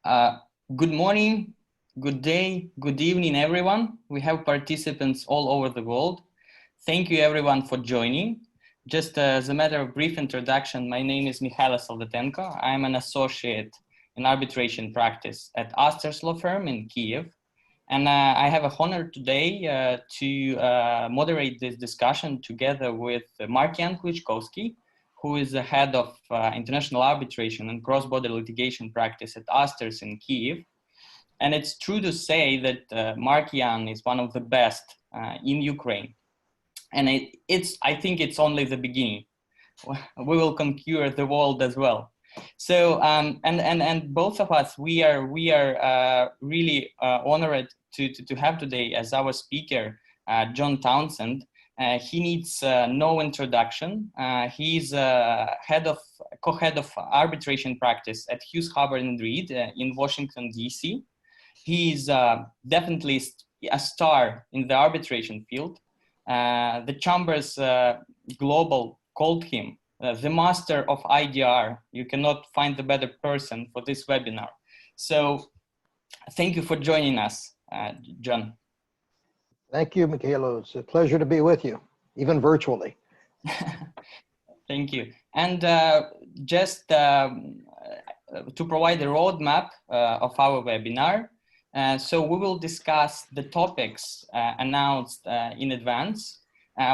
Uh, Good morning, good day, good evening, everyone. We have participants all over the world. Thank you, everyone, for joining. Just as a matter of brief introduction, my name is Mikhail Soldatenko. I'm an associate in arbitration practice at Asters law firm in Kiev. And I have a honor today to moderate this discussion together with Mark-Jan Klitschkowski, who is the head of international arbitration and cross-border litigation practice at Asters in Kiev. And it's true to say that Mark-Jan is one of the best in Ukraine. And I think it's only the beginning. We will conquer the world as well. So, and both of us, we are really honored to have today as our speaker, John Townsend. He needs no introduction. He's co-head of arbitration practice at Hughes Hubbard Reed in Washington, D.C. He's definitely a star in the arbitration field. The Chambers Global called him the master of IDR. You cannot find a better person for this webinar. So thank you for joining us, John. Thank you, Mikhailo. It's a pleasure to be with you, even virtually. Thank you. And just to provide a roadmap of our webinar, so we will discuss the topics announced in advance.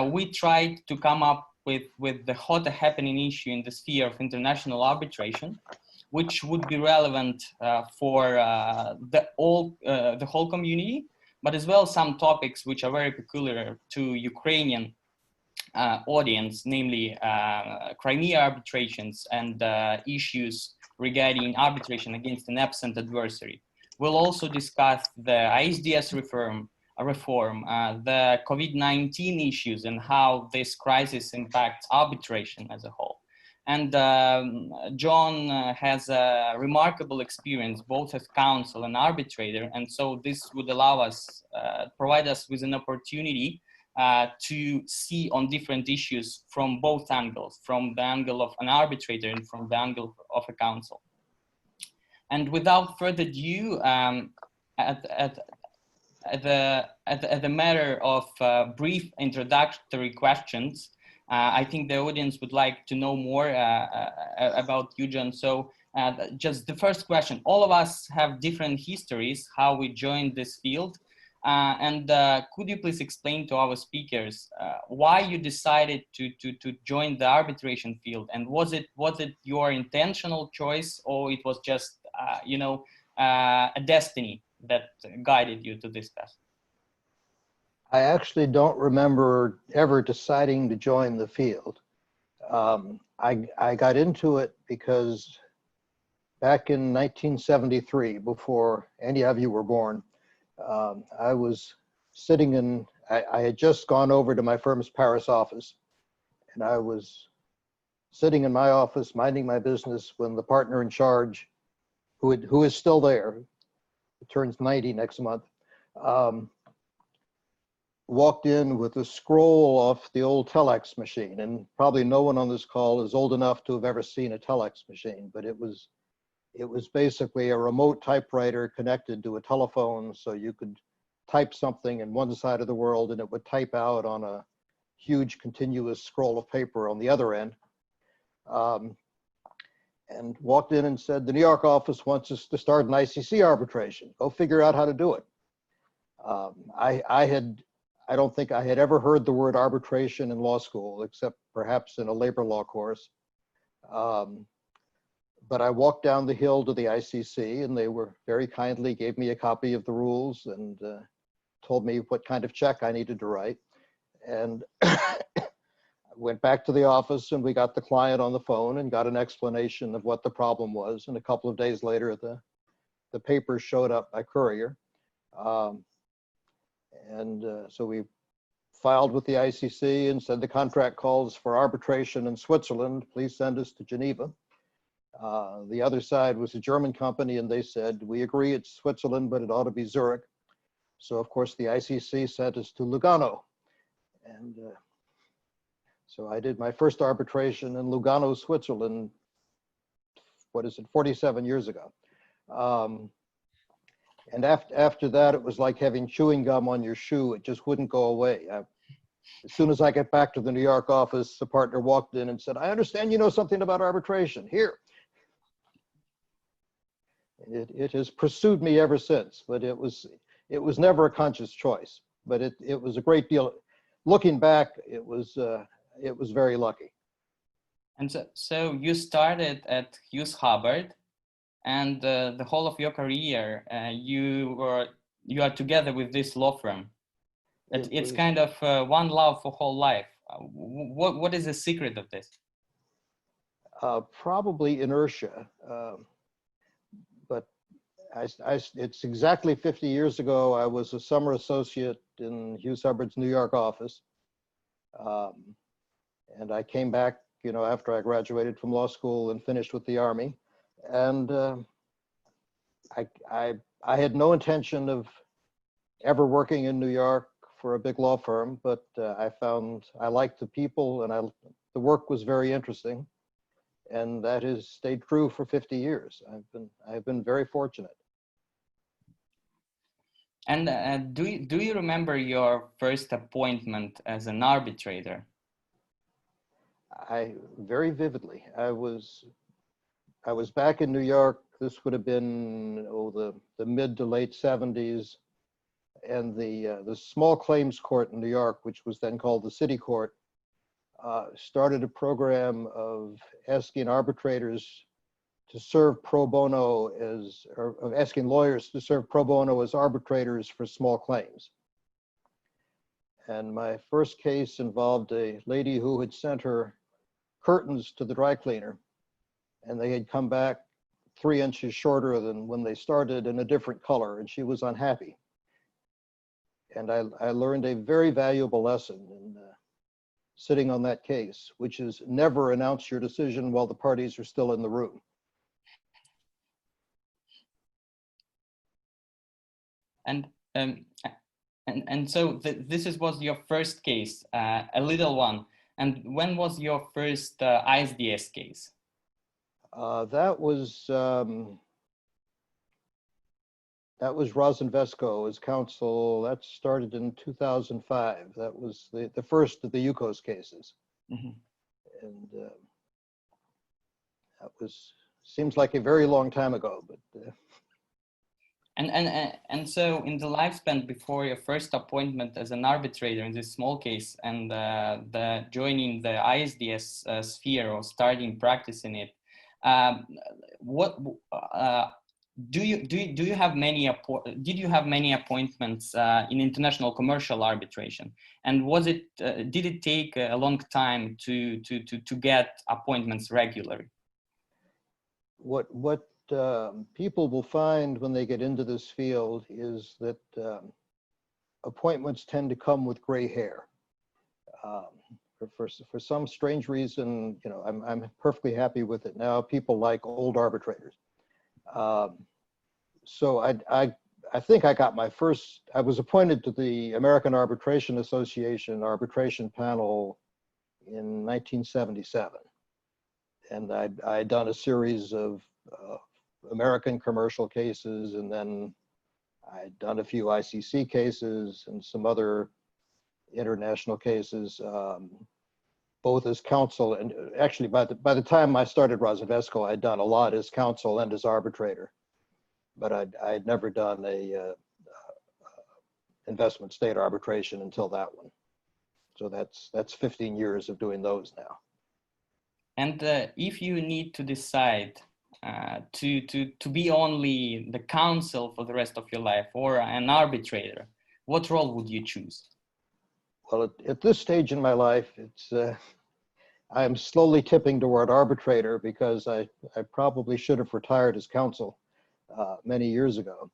We tried to come up with the hot happening issue in the sphere of international arbitration, which would be relevant for the whole community, but as well some topics which are very peculiar to Ukrainian audience, namely Crimea arbitrations and issues regarding arbitration against an absent adversary. We'll also discuss the ISDS reform, the COVID-19 issues and how this crisis impacts arbitration as a whole. And John has a remarkable experience both as counsel and arbitrator, and so this would allow us, provide us with an opportunity to see on different issues from both angles, from the angle of an arbitrator and from the angle of a counsel. And without further ado, at the matter of brief introductory questions, I think the audience would like to know more about you, John. So just the first question, all of us have different histories, how we joined this field. And could you please explain to our speakers why you decided to join the arbitration field? And was it your intentional choice, or it was just, a destiny that guided you to this path? I actually don't remember ever deciding to join the field. I got into it because back in 1973, before any of you were born, I was sitting in, I had just gone over to my firm's Paris office, and I was sitting in my office minding my business when the partner in charge, who is still there, turns 90 next month, walked in with a scroll off the old telex machine. And probably no one on this call is old enough to have ever seen a telex machine, but it was basically a remote typewriter connected to a telephone, so you could type something in one side of the world and it would type out on a huge continuous scroll of paper on the other end. And walked in and said, the New York office wants us to start an ICC arbitration. Go figure out how to do it. I don't think I had ever heard the word arbitration in law school, except perhaps in a labor law course. But I walked down the hill to the ICC, and they were very kindly gave me a copy of the rules and told me what kind of check I needed to write. And I went back to the office, and we got the client on the phone and got an explanation of what the problem was. And a couple of days later, the papers showed up by courier. So we filed with the ICC and said the contract calls for arbitration in Switzerland. Please send us to Geneva. The other side was a German company, and they said, we agree it's Switzerland, but it ought to be Zurich. So of course the ICC sent us to Lugano. And so I did my first arbitration in Lugano, Switzerland, 47 years ago. And after that, it was like having chewing gum on your shoe. It just wouldn't go away. As soon as I get back to the New York office, the partner walked in and said, "I understand you know something about arbitration. Here." It has pursued me ever since, but it was never a conscious choice. But it was a great deal. Looking back, it was very lucky. And so you started at Hughes Hubbard, and the whole of your career, you are together with this law firm. It's kind of one love for whole life. What is the secret of this? Probably inertia. But it's exactly 50 years ago. I was a summer associate in Hughes Hubbard's New York office. And I came back, after I graduated from law school and finished with the Army. And I had no intention of ever working in New York for a big law firm, but I found I liked the people and the work was very interesting. And that has stayed true for 50 years. I've been very fortunate. And do you remember your first appointment as an arbitrator? Very vividly. I was back in New York. This would have been the mid to late 70s, and the small claims court in New York, which was then called the City Court, started a program of asking arbitrators to serve pro bono of asking lawyers to serve pro bono as arbitrators for small claims. And my first case involved a lady who had sent her curtains to the dry cleaner, and they had come back 3 inches shorter than when they started in a different color, and she was unhappy. And I learned a very valuable lesson in sitting on that case, which is never announce your decision while the parties are still in the room. And so this was your first case, a little one. And when was your first ISDS case? That was Rosenvesco as counsel. That started in 2005. That was the first of the Yukos cases. Mm-hmm. And that seems like a very long time ago, but. And so in the lifespan before your first appointment as an arbitrator in this small case and the joining the ISDS sphere or starting practicing it, did you have many appointments in international commercial arbitration? And did it take a long time to get appointments regularly? What people will find when they get into this field is that appointments tend to come with gray hair. For some strange reason, I'm perfectly happy with it now. People like old arbitrators. So I think I got my first. I was appointed to the American Arbitration Association arbitration panel in 1977, and I'd done a series of American commercial cases, and then I'd done a few ICC cases and some other international cases, both as counsel and actually by the time I started Rosenvesco, I'd done a lot as counsel and as arbitrator, but I'd never done a investment state arbitration until that one. So that's 15 years of doing those now. And if you need to decide to be only the counsel for the rest of your life or an arbitrator, what role would you choose? Well, at this stage in my life, I'm slowly tipping toward arbitrator because I probably should have retired as counsel many years ago.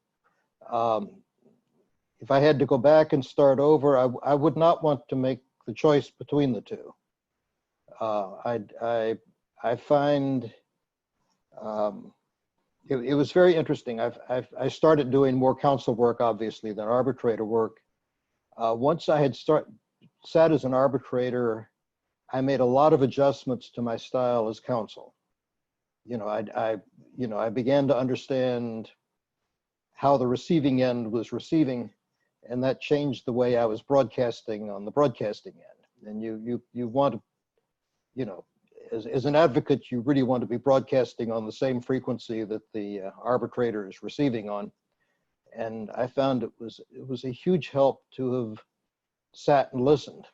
If I had to go back and start over, I would not want to make the choice between the two. I find it was very interesting. I started doing more counsel work, obviously, than arbitrator work. Once I had sat as an arbitrator, I made a lot of adjustments to my style as counsel. I began to understand how the receiving end was receiving, and that changed the way I was broadcasting on the broadcasting end. And you want to, as an advocate, you really want to be broadcasting on the same frequency that the arbitrator is receiving on. And I found it was a huge help to have sat and listened.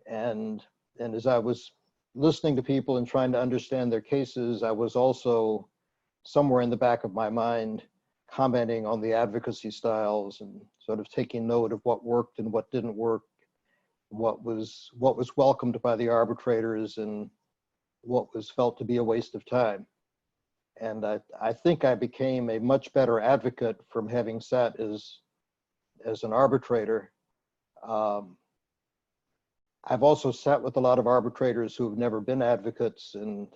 And as I was listening to people and trying to understand their cases, I was also somewhere in the back of my mind commenting on the advocacy styles and sort of taking note of what worked and what didn't work, what was welcomed by the arbitrators and what was felt to be a waste of time. And I think I became a much better advocate from having sat as an arbitrator. I've also sat with a lot of arbitrators who have never been advocates, and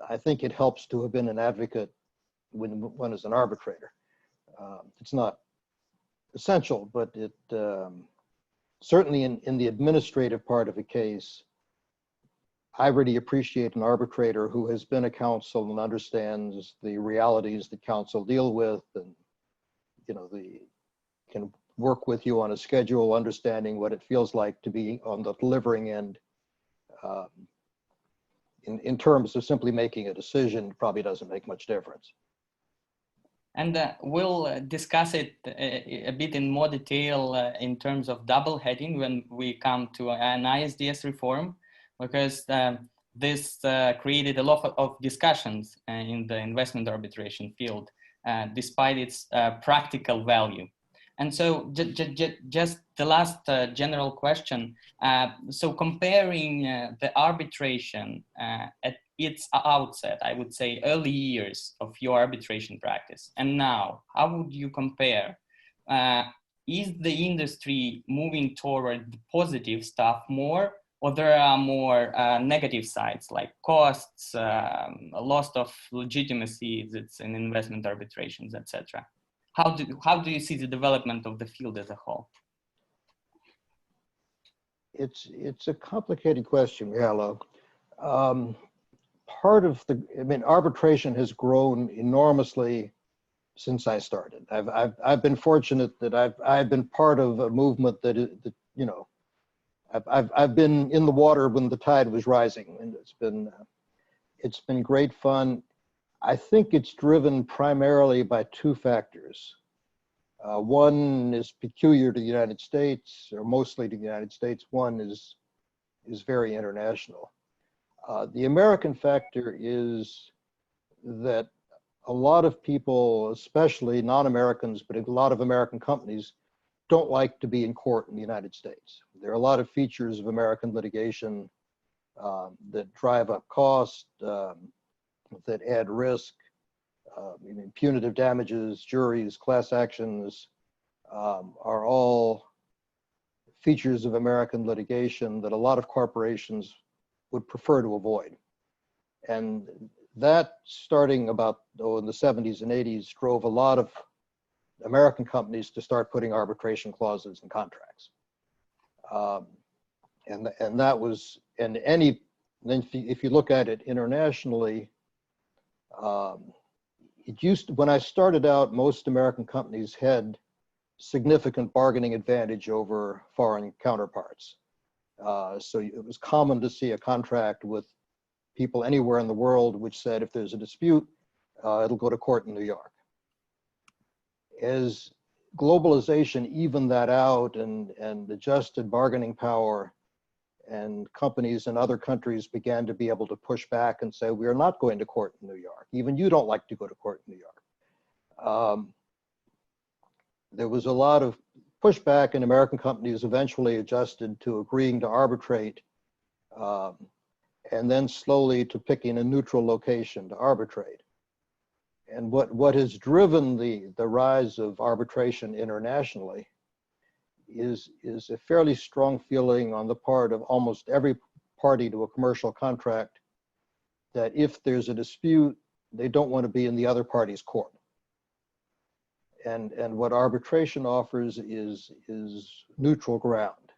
I think it helps to have been an advocate when one is an arbitrator. It's not essential, but it certainly in the administrative part of a case, I really appreciate an arbitrator who has been a counsel and understands the realities that counsel deal with, and can work with you on a schedule, understanding what it feels like to be on the delivering end. In terms of simply making a decision, it probably doesn't make much difference. And we'll discuss it a bit in more detail in terms of double heading when we come to an ISDS reform, because this created a lot of discussions in the investment arbitration field, despite its practical value. And so just the last general question. So comparing the arbitration at its outset, I would say early years of your arbitration practice, and now, how would you compare? Is the industry moving toward the positive stuff more, or there are more negative sides like costs, loss of legitimacy that's in investment arbitrations, etc.? How do you see the development of the field as a whole? It's a complicated question, Mihailo. Arbitration has grown enormously since I started. I've been fortunate that I've been part of a movement I've been in the water when the tide was rising, and it's been great fun. I think it's driven primarily by two factors. One is peculiar to the United States, or mostly to the United States. One is very international. The American factor is that a lot of people, especially non-Americans, but a lot of American companies, don't like to be in court in the United States. There are a lot of features of American litigation that drive up cost, that add risk, punitive damages, juries, class actions are all features of American litigation that a lot of corporations would prefer to avoid. And that, starting about in the 70s and 80s, drove a lot of American companies to start putting arbitration clauses in contracts. And that was, and then if you look at it internationally, when I started out, most American companies had significant bargaining advantage over foreign counterparts. So it was common to see a contract with people anywhere in the world which said if there's a dispute, it'll go to court in New York. As globalization evened that out and adjusted bargaining power, and companies in other countries began to be able to push back and say, we are not going to court in New York. Even you don't like to go to court in New York. There was a lot of pushback, and American companies eventually adjusted to agreeing to arbitrate, and then slowly to picking a neutral location to arbitrate. And what has driven the rise of arbitration internationally is a fairly strong feeling on the part of almost every party to a commercial contract that if there's a dispute, they don't want to be in the other party's court. And what arbitration offers is neutral ground.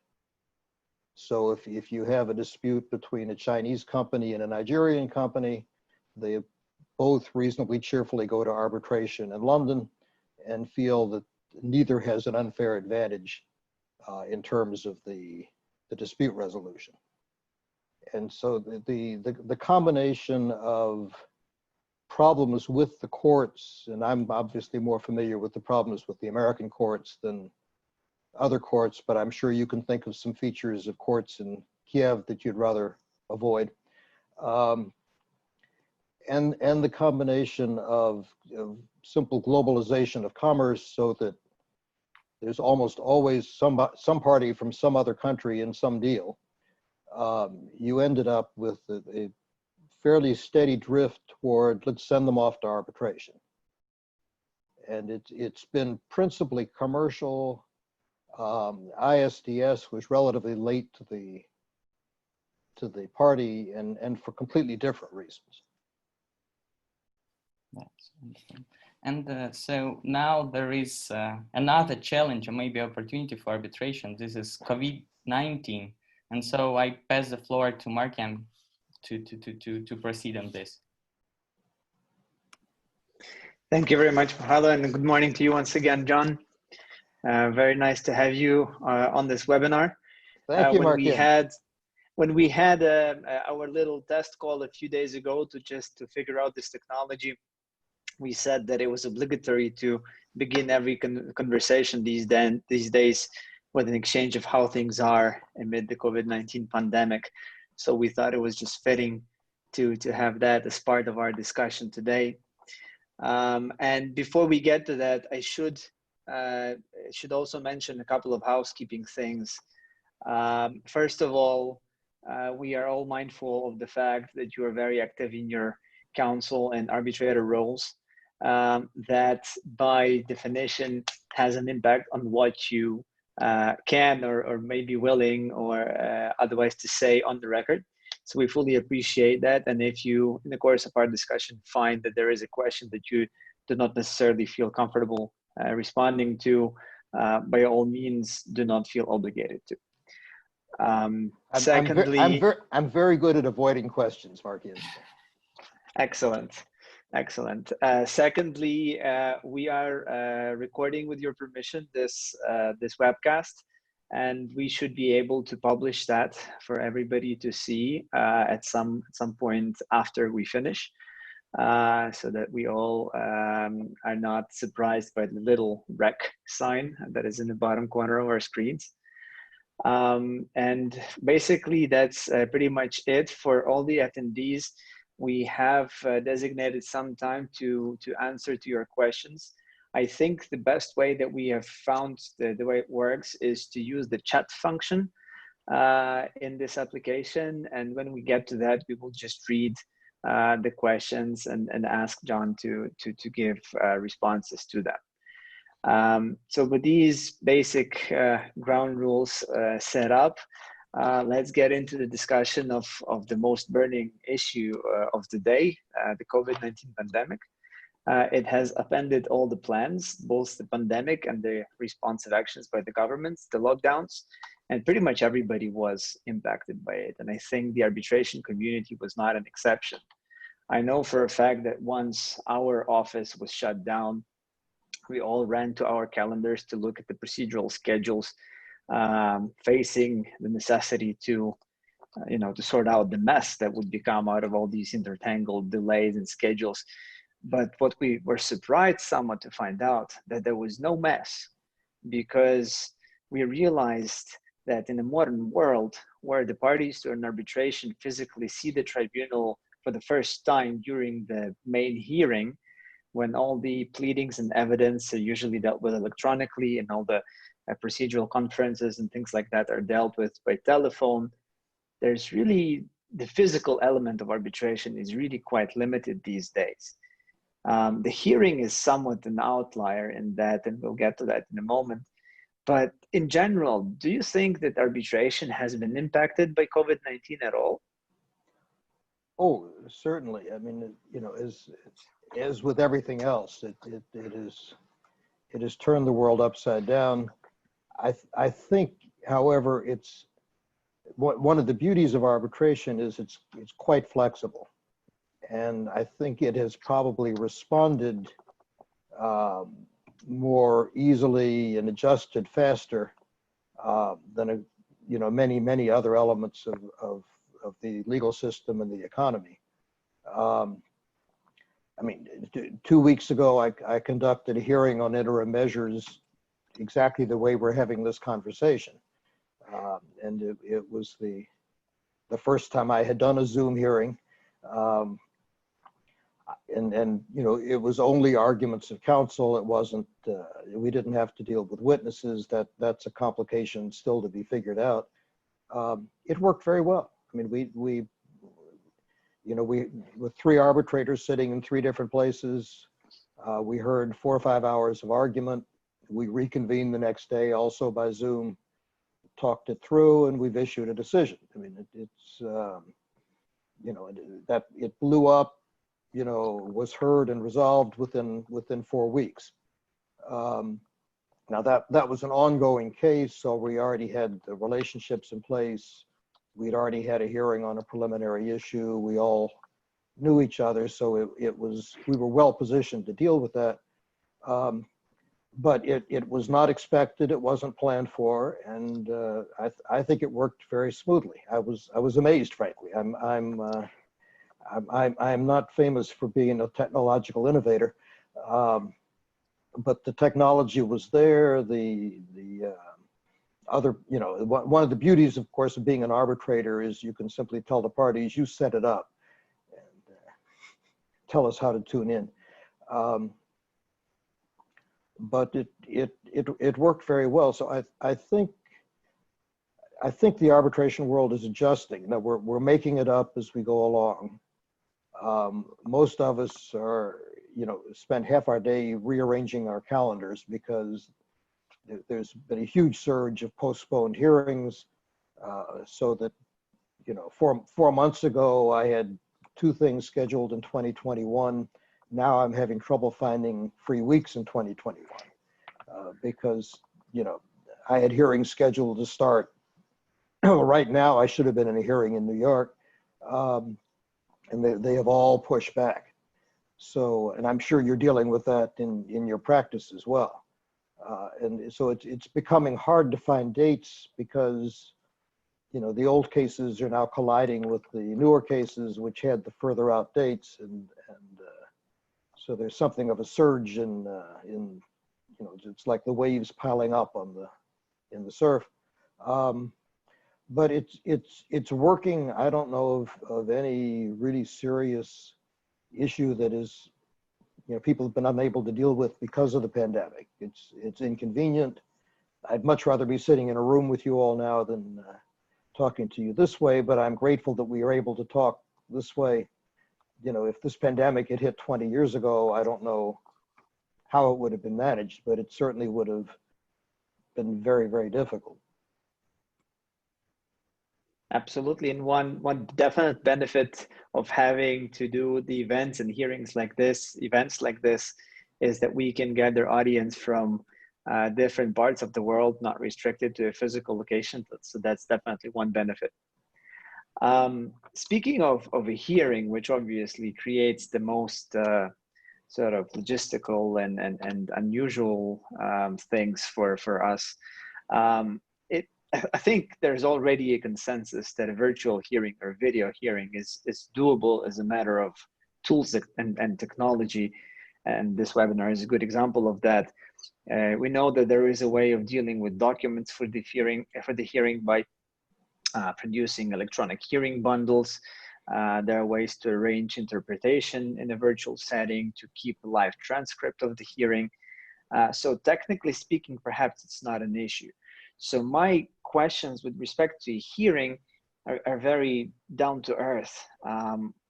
So if you have a dispute between a Chinese company and a Nigerian company, they both reasonably cheerfully go to arbitration in London and feel that neither has an unfair advantage in terms of the dispute resolution. And so the combination of problems with the courts, and I'm obviously more familiar with the problems with the American courts than other courts, but I'm sure you can think of some features of courts in Kiev that you'd rather avoid. And the combination of simple globalization of commerce, so that there's almost always some party from some other country in some deal. You ended up with a fairly steady drift toward, let's send them off to arbitration. And it's been principally commercial. ISDS was relatively late to the party, and for completely different reasons. That's interesting. And so now there is another challenge or maybe opportunity for arbitration. This is COVID-19. And so I pass the floor to Markian to proceed on this. Thank you very much, Mahalo, and good morning to you once again, John. Very nice to have you on this webinar. Thank you, Markian. When we had our little test call a few days ago to figure out this technology, we said that it was obligatory to begin every conversation these days with an exchange of how things are amid the COVID-19 pandemic. So we thought it was just fitting to have that as part of our discussion today. And before we get to that, I should also mention a couple of housekeeping things. First of all, we are all mindful of the fact that you are very active in your counsel and arbitrator roles. That by definition has an impact on what you can or may be willing or otherwise to say on the record. So we fully appreciate that. And if you, in the course of our discussion, find that there is a question that you do not necessarily feel comfortable responding to, by all means, do not feel obligated to. Secondly, I'm very good at avoiding questions, Markian. Excellent. Excellent. Secondly, we are recording with your permission this webcast, and we should be able to publish that for everybody to see at some point after we finish, so that we all are not surprised by the little rec sign that is in the bottom corner of our screens. And basically, that's pretty much it for all the attendees. We have designated some time to answer to your questions. I think the best way that we have found the way it works is to use the chat function in this application. And when we get to that, we will just read the questions and ask John to give responses to them. So with these basic ground rules set up, let's get into the discussion of the most burning issue of the day, the COVID-19 pandemic. It has upended all the plans, both the pandemic and the responsive actions by the governments, the lockdowns, and pretty much everybody was impacted by it. And I think the arbitration community was not an exception. I know for a fact that once our office was shut down, we all ran to our calendars to look at the procedural schedules, facing the necessity to sort out the mess that would become out of all these intertangled delays and schedules. But what we were surprised somewhat to find out that there was no mess, because we realized that in a modern world where the parties to an arbitration physically see the tribunal for the first time during the main hearing, when all the pleadings and evidence are usually dealt with electronically and all the procedural conferences and things like that are dealt with by telephone, there's really the physical element of arbitration is really quite limited these days. The hearing is somewhat an outlier in that, and we'll get to that in a moment. But in general, do you think that arbitration has been impacted by COVID-19 at all? Oh, certainly. I mean, as with everything else, it has turned the world upside down. I think, however, it's one of the beauties of arbitration is it's quite flexible, and I think it has probably responded more easily and adjusted faster than many other elements of the legal system and the economy. I mean, 2 weeks ago, I conducted a hearing on interim measures exactly the way we're having this conversation. And it was the first time I had done a Zoom hearing. And it was only arguments of counsel. It wasn't, we didn't have to deal with witnesses. That's a complication still to be figured out. It worked very well. I mean, we with 3 arbitrators sitting in 3 different places, we heard 4 or 5 hours of argument. We reconvened the next day also by Zoom, talked it through, and we've issued a decision. I mean, it's that it blew up, was heard and resolved within 4 weeks. Now that was an ongoing case, so we already had the relationships in place. We'd already had a hearing on a preliminary issue. We all knew each other, so we were well positioned to deal with that. But it was not expected. It wasn't planned for, and I think it worked very smoothly. I was amazed, frankly. I'm not famous for being a technological innovator, but the technology was there. The other, one of the beauties, of course, of being an arbitrator is you can simply tell the parties, you set it up, and tell us how to tune in. But it worked very well. So I think the arbitration world is adjusting. Now we're making it up as we go along. Most of us are, spend half our day rearranging our calendars because there's been a huge surge of postponed hearings. So that, 4 months ago, I had 2 things scheduled in 2021. Now I'm having trouble finding free weeks in 2021 because, I had hearings scheduled to start. Right now, I should have been in a hearing in New York, and they have all pushed back. So, and I'm sure you're dealing with that in your practice as well. And so it's becoming hard to find dates because, the old cases are now colliding with the newer cases, which had the further out dates, and so there's something of a surge in it's like the waves piling up in the surf. But it's working. I don't know of any really serious issue that is, people have been unable to deal with because of the pandemic. It's inconvenient. I'd much rather be sitting in a room with you all now than talking to you this way, but I'm grateful that we are able to talk this way. If this pandemic had hit 20 years ago, I don't know how it would have been managed, but it certainly would have been very, very difficult. Absolutely. And one definite benefit of having to do the events and hearings like this, events like this, is that we can gather audience from different parts of the world, not restricted to a physical location. So that's definitely one benefit. Speaking of a hearing, which obviously creates the most sort of logistical and unusual things for us, I think there's already a consensus that a virtual hearing or video hearing is doable as a matter of tools and technology. And this webinar is a good example of that. We know that there is a way of dealing with documents for the hearing by producing electronic hearing bundles. There are ways to arrange interpretation in a virtual setting to keep a live transcript of the hearing. So technically speaking, perhaps it's not an issue. So my questions with respect to hearing are very down to earth.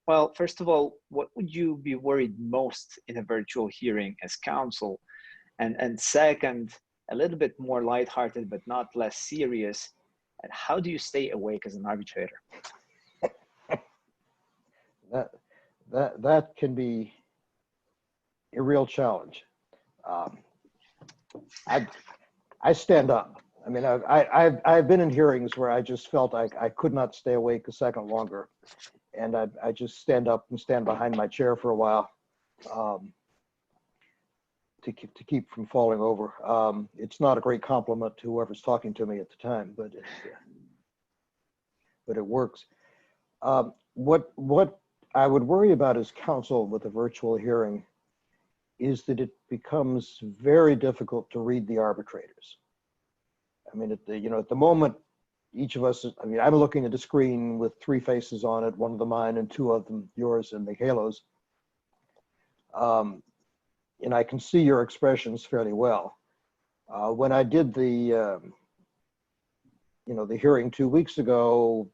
Well, first of all, what would you be worried most in a virtual hearing as counsel? And second, a little bit more lighthearted, but not less serious, and how do you stay awake as an arbitrator? That can be a real challenge. I stand up. I mean, I've been in hearings where I just felt I could not stay awake a second longer. and I just stand up and stand behind my chair for a while to keep from falling over. It's not a great compliment to whoever's talking to me at the time, but it works. What I would worry about as counsel with a virtual hearing is that it becomes very difficult to read the arbitrators. I mean, at the moment, each of us, I mean, I'm looking at a screen with 3 faces on it, one of them mine and 2 of them yours and Mikhailo's. And I can see your expressions fairly well. When I did the hearing 2 weeks ago,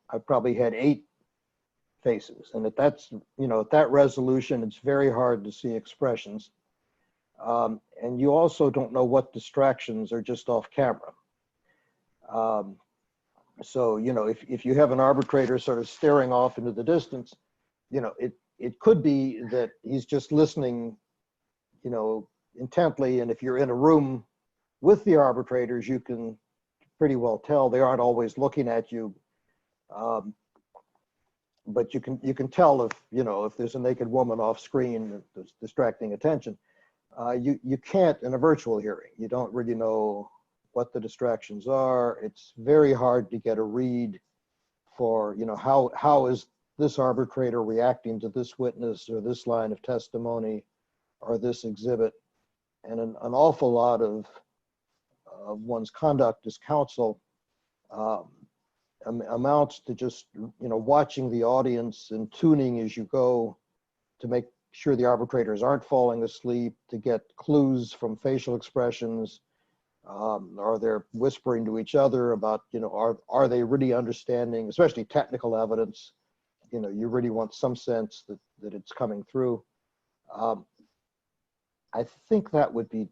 I probably had 8 faces, and at that resolution, it's very hard to see expressions. And you also don't know what distractions are just off camera. So, if you have an arbitrator sort of staring off into the distance, it could be that he's just listening, intently. And if you're in a room with the arbitrators, you can pretty well tell they aren't always looking at you. But you can tell if there's a naked woman off screen that's distracting attention. You can't in a virtual hearing. You don't really know what the distractions are. It's very hard to get a read for how is this arbitrator reacting to this witness or this line of testimony or this exhibit. And an awful lot of one's conduct as counsel amounts to just watching the audience and tuning as you go to make sure the arbitrators aren't falling asleep, to get clues from facial expressions. Are they whispering to each other about are they really understanding, especially technical evidence? You really want some sense that it's coming through. I think that would be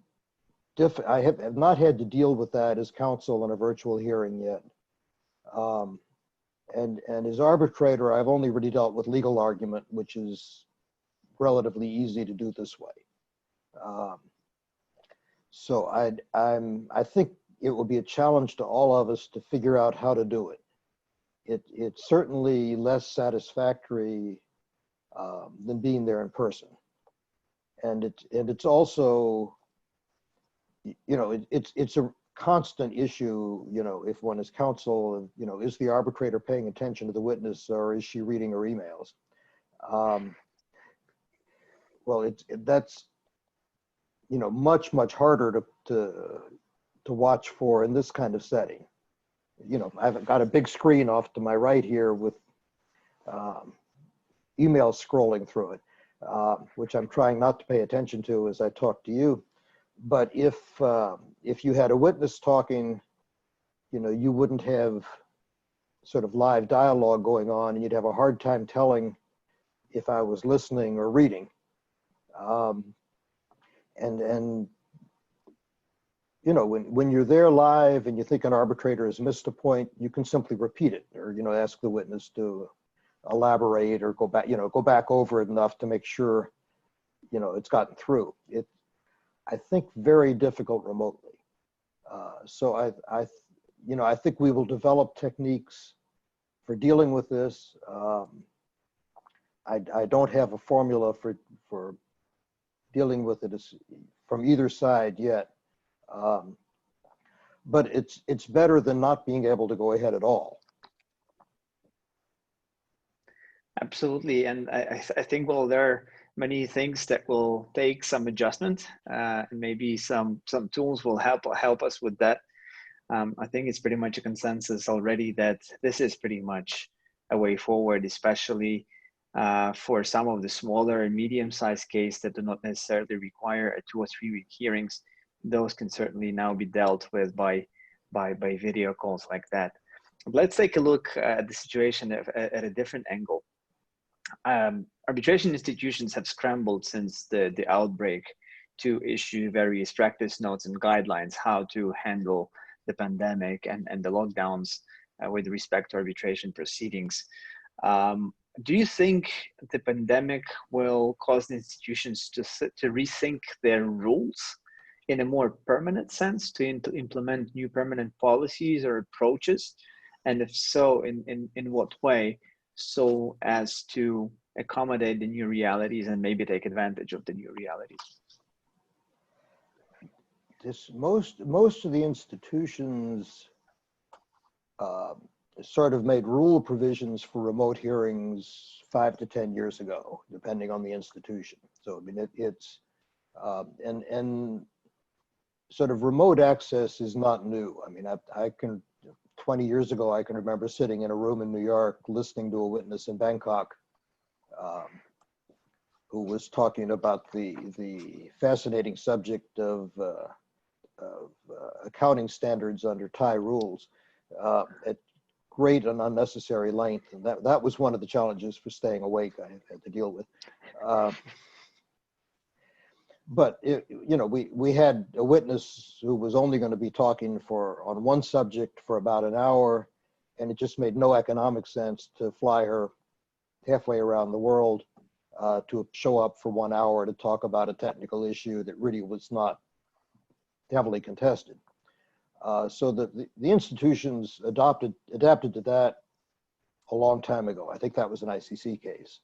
I have not had to deal with that as counsel in a virtual hearing yet. And as arbitrator, I've only really dealt with legal argument, which is relatively easy to do this way. So I think it will be a challenge to all of us to figure out how to do it. It's certainly less satisfactory than being there in person. And it's also, it's a constant issue, if one is counsel, is the arbitrator paying attention to the witness or is she reading her emails? Well, that's much harder to watch for in this kind of setting. I've got a big screen off to my right here with emails scrolling through it, which I'm trying not to pay attention to as I talk to you. But if you had a witness talking, you wouldn't have sort of live dialogue going on, and you'd have a hard time telling if I was listening or reading. When you're there live and you think an arbitrator has missed a point, you can simply repeat it, or ask the witness to elaborate or go back over it enough to make sure it's gotten through. I think very difficult remotely. So I think we will develop techniques for dealing with this. I don't have a formula for dealing with it from either side yet. But it's better than not being able to go ahead at all. Absolutely, and I think there are many things that will take some adjustment, and maybe some tools will help us with that. I think it's pretty much a consensus already that this is pretty much a way forward, especially for some of the smaller and medium-sized cases that do not necessarily require a 2 or 3 week hearings. Those can certainly now be dealt with by video calls like that. Let's take a look at the situation at a different angle. Arbitration institutions have scrambled since the outbreak to issue various practice notes and guidelines how to handle the pandemic and the lockdowns with respect to arbitration proceedings. Do you think the pandemic will cause the institutions to rethink their rules in a more permanent sense, to implement new permanent policies or approaches? And if so, in what way, so as to accommodate the new realities and maybe take advantage of the new realities? Most of the institutions sort of made rule provisions for remote hearings 5 to 10 years ago, depending on the institution. So I mean, and sort of remote access is not new. I mean, I can 20 years ago, I can remember sitting in a room in New York listening to a witness in Bangkok who was talking about the fascinating subject of accounting standards under Thai rules at great and unnecessary length. And that was one of the challenges for staying awake I had to deal with. But you know, we had a witness who was only going to be talking on one subject for about an hour, and it just made no economic sense to fly her halfway around the world to show up for 1 hour to talk about a technical issue that really was not heavily contested. So the institutions adapted to that a long time ago. I think that was an ICC case,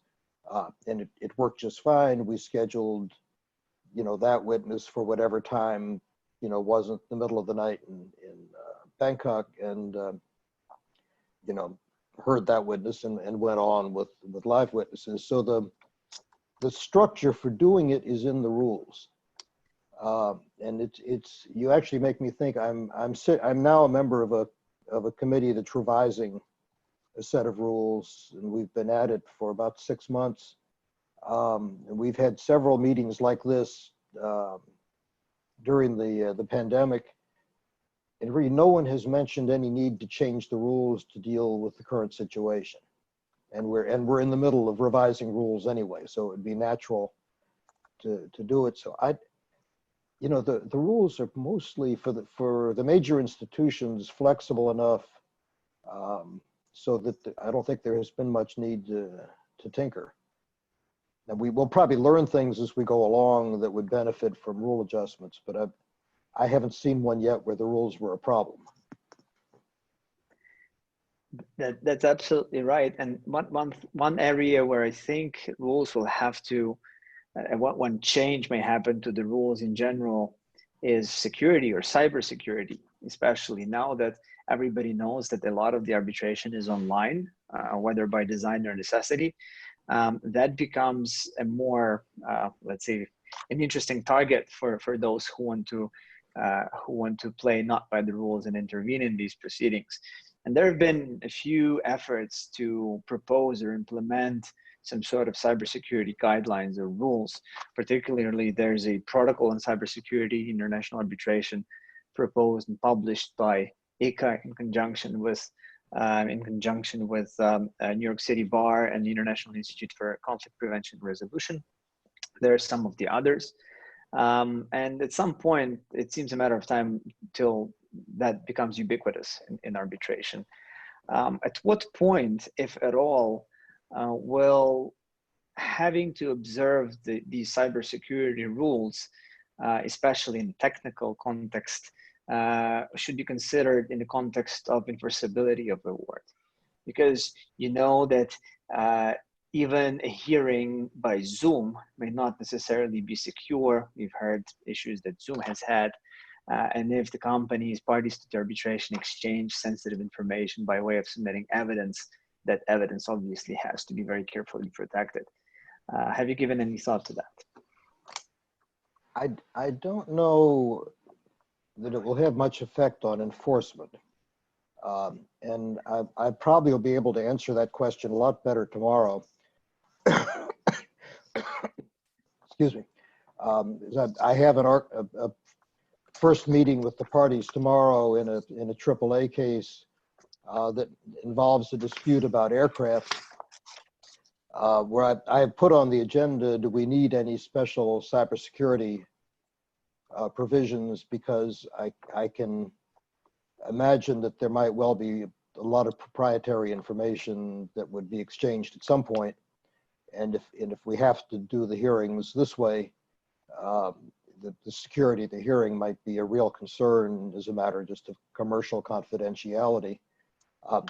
and it worked just fine. We scheduled, you know, that witness for whatever time, you know, wasn't the middle of the night in Bangkok, and you know, heard that witness and went on with live witnesses. So the structure for doing it is in the rules. And it's you actually make me think. I'm now a member of a committee that's revising a set of rules, and we've been at it for about 6 months. And we've had several meetings like this during the pandemic, and really no one has mentioned any need to change the rules to deal with the current situation. And we're in the middle of revising rules anyway, so it'd be natural to do it. So you know, the rules are mostly for the major institutions flexible enough so that I don't think there has been much need to tinker. And we will probably learn things as we go along that would benefit from rule adjustments, but I haven't seen one yet where the rules were a problem. That's absolutely right. And one area where I think rules will have to, one change may happen to the rules in general, is security or cybersecurity, especially now that everybody knows that a lot of the arbitration is online, whether by design or necessity. That becomes a more, let's say, an interesting target for those who want to play not by the rules and intervene in these proceedings. And there have been a few efforts to propose or implement some sort of cybersecurity guidelines or rules. Particularly, there's a protocol on cybersecurity, international arbitration, proposed and published by ICA in conjunction with New York City Bar and the International Institute for Conflict Prevention and Resolution. There are some of the others. And at some point, it seems a matter of time till that becomes ubiquitous in arbitration. At what point, if at all, will having to observe these cybersecurity rules, especially in technical context, should be considered in the context of enforceability of the award? Because you know that even a hearing by Zoom may not necessarily be secure. We've heard issues that Zoom has had. And if the company's parties to the arbitration exchange sensitive information by way of submitting evidence, that evidence obviously has to be very carefully protected. Have you given any thought to that? I don't know that it will have much effect on enforcement. And I probably will be able to answer that question a lot better tomorrow. Excuse me. I have a first meeting with the parties tomorrow in a AAA case that involves a dispute about aircraft, where I have put on the agenda, do we need any special cybersecurity provisions? Because I can imagine that there might well be a lot of proprietary information that would be exchanged at some point. And if we have to do the hearings this way, the security of the hearing might be a real concern as a matter just of commercial confidentiality.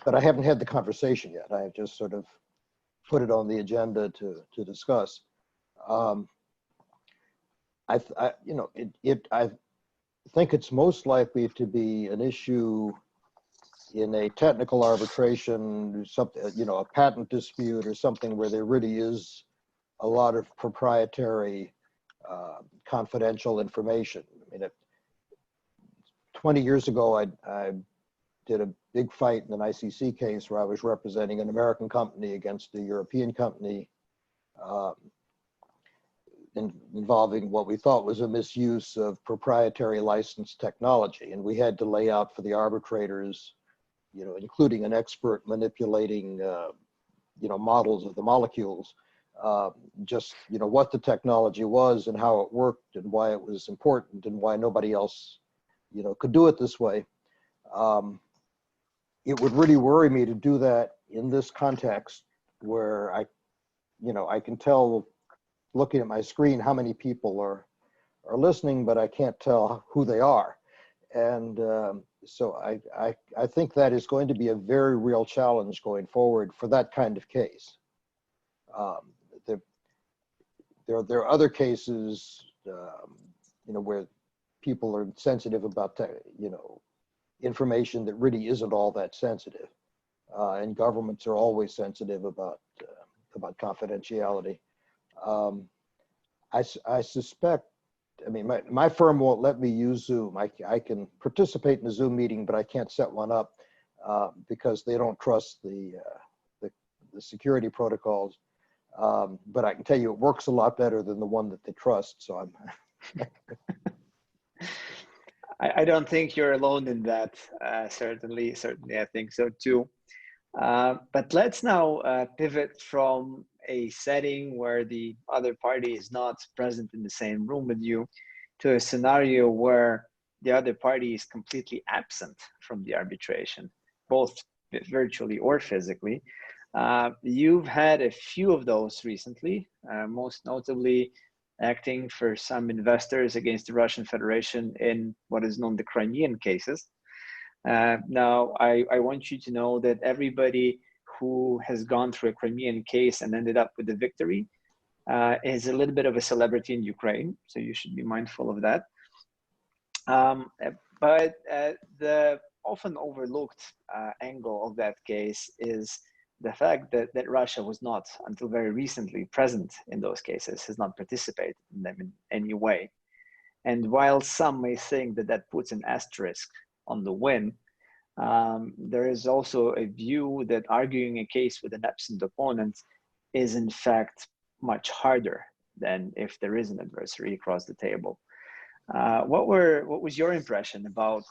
But I haven't had the conversation yet. I have just sort of put it on the agenda to discuss. I think it's most likely to be an issue in a technical arbitration, something, a patent dispute or something where there really is a lot of proprietary, confidential information. I mean, 20 years ago, I did a big fight in an ICC case where I was representing an American company against a European company, involving what we thought was a misuse of proprietary licensed technology. And we had to lay out for the arbitrators, including an expert manipulating, models of the molecules, just, what the technology was and how it worked and why it was important and why nobody else, could do it this way. It would really worry me to do that in this context where I can tell looking at my screen how many people are listening, but I can't tell who they are. And so I think that is going to be a very real challenge going forward for that kind of case. There are other cases, where people are sensitive about, information that really isn't all that sensitive, and governments are always sensitive about confidentiality. I suspect, my firm won't let me use Zoom. I can participate in a Zoom meeting, but I can't set one up because they don't trust the security protocols. But I can tell you it works a lot better than the one that they trust. So I'm. I don't think you're alone in that. Certainly, I think so too. But let's now pivot from a setting where the other party is not present in the same room with you to a scenario where the other party is completely absent from the arbitration, both virtually or physically. You've had a few of those recently, most notably acting for some investors against the Russian Federation in what is known the Crimean cases. Now, I want you to know that everybody who has gone through a Crimean case and ended up with a victory is a little bit of a celebrity in Ukraine, so you should be mindful of that. But the often overlooked angle of that case is the fact that Russia was not, until very recently, present in those cases, has not participated in them in any way. And while some may think that that puts an asterisk on the win, there is also a view that arguing a case with an absent opponent is in fact much harder than if there is an adversary across the table. What was your impression about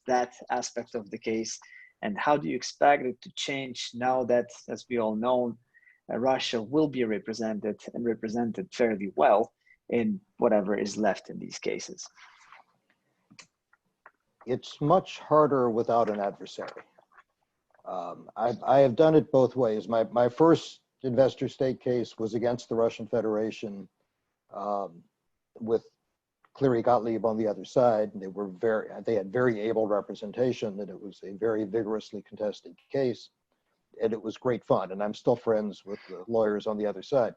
that aspect of the case, and how do you expect it to change now that, as we all know, Russia will be represented and represented fairly well in whatever is left in these cases? It's much harder without an adversary. I have done it both ways. My first investor state case was against the Russian Federation, with Cleary Gottlieb on the other side. They had very able representation, and it was a very vigorously contested case, and it was great fun. And I'm still friends with the lawyers on the other side.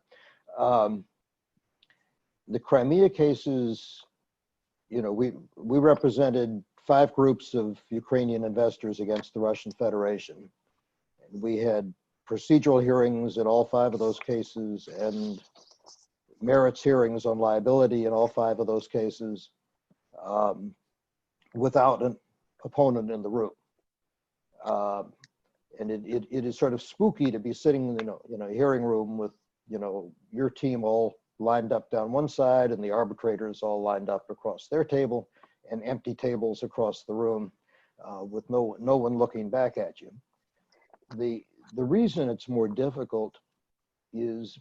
The Crimea cases, we represented 5 groups of Ukrainian investors against the Russian Federation. And we had procedural hearings in all 5 of those cases and merits hearings on liability in all 5 of those cases, without an opponent in the room. And it is sort of spooky to be sitting in a hearing room with your team all lined up down one side and the arbitrators all lined up across their table, and empty tables across the room, with no one looking back at you. The reason it's more difficult is,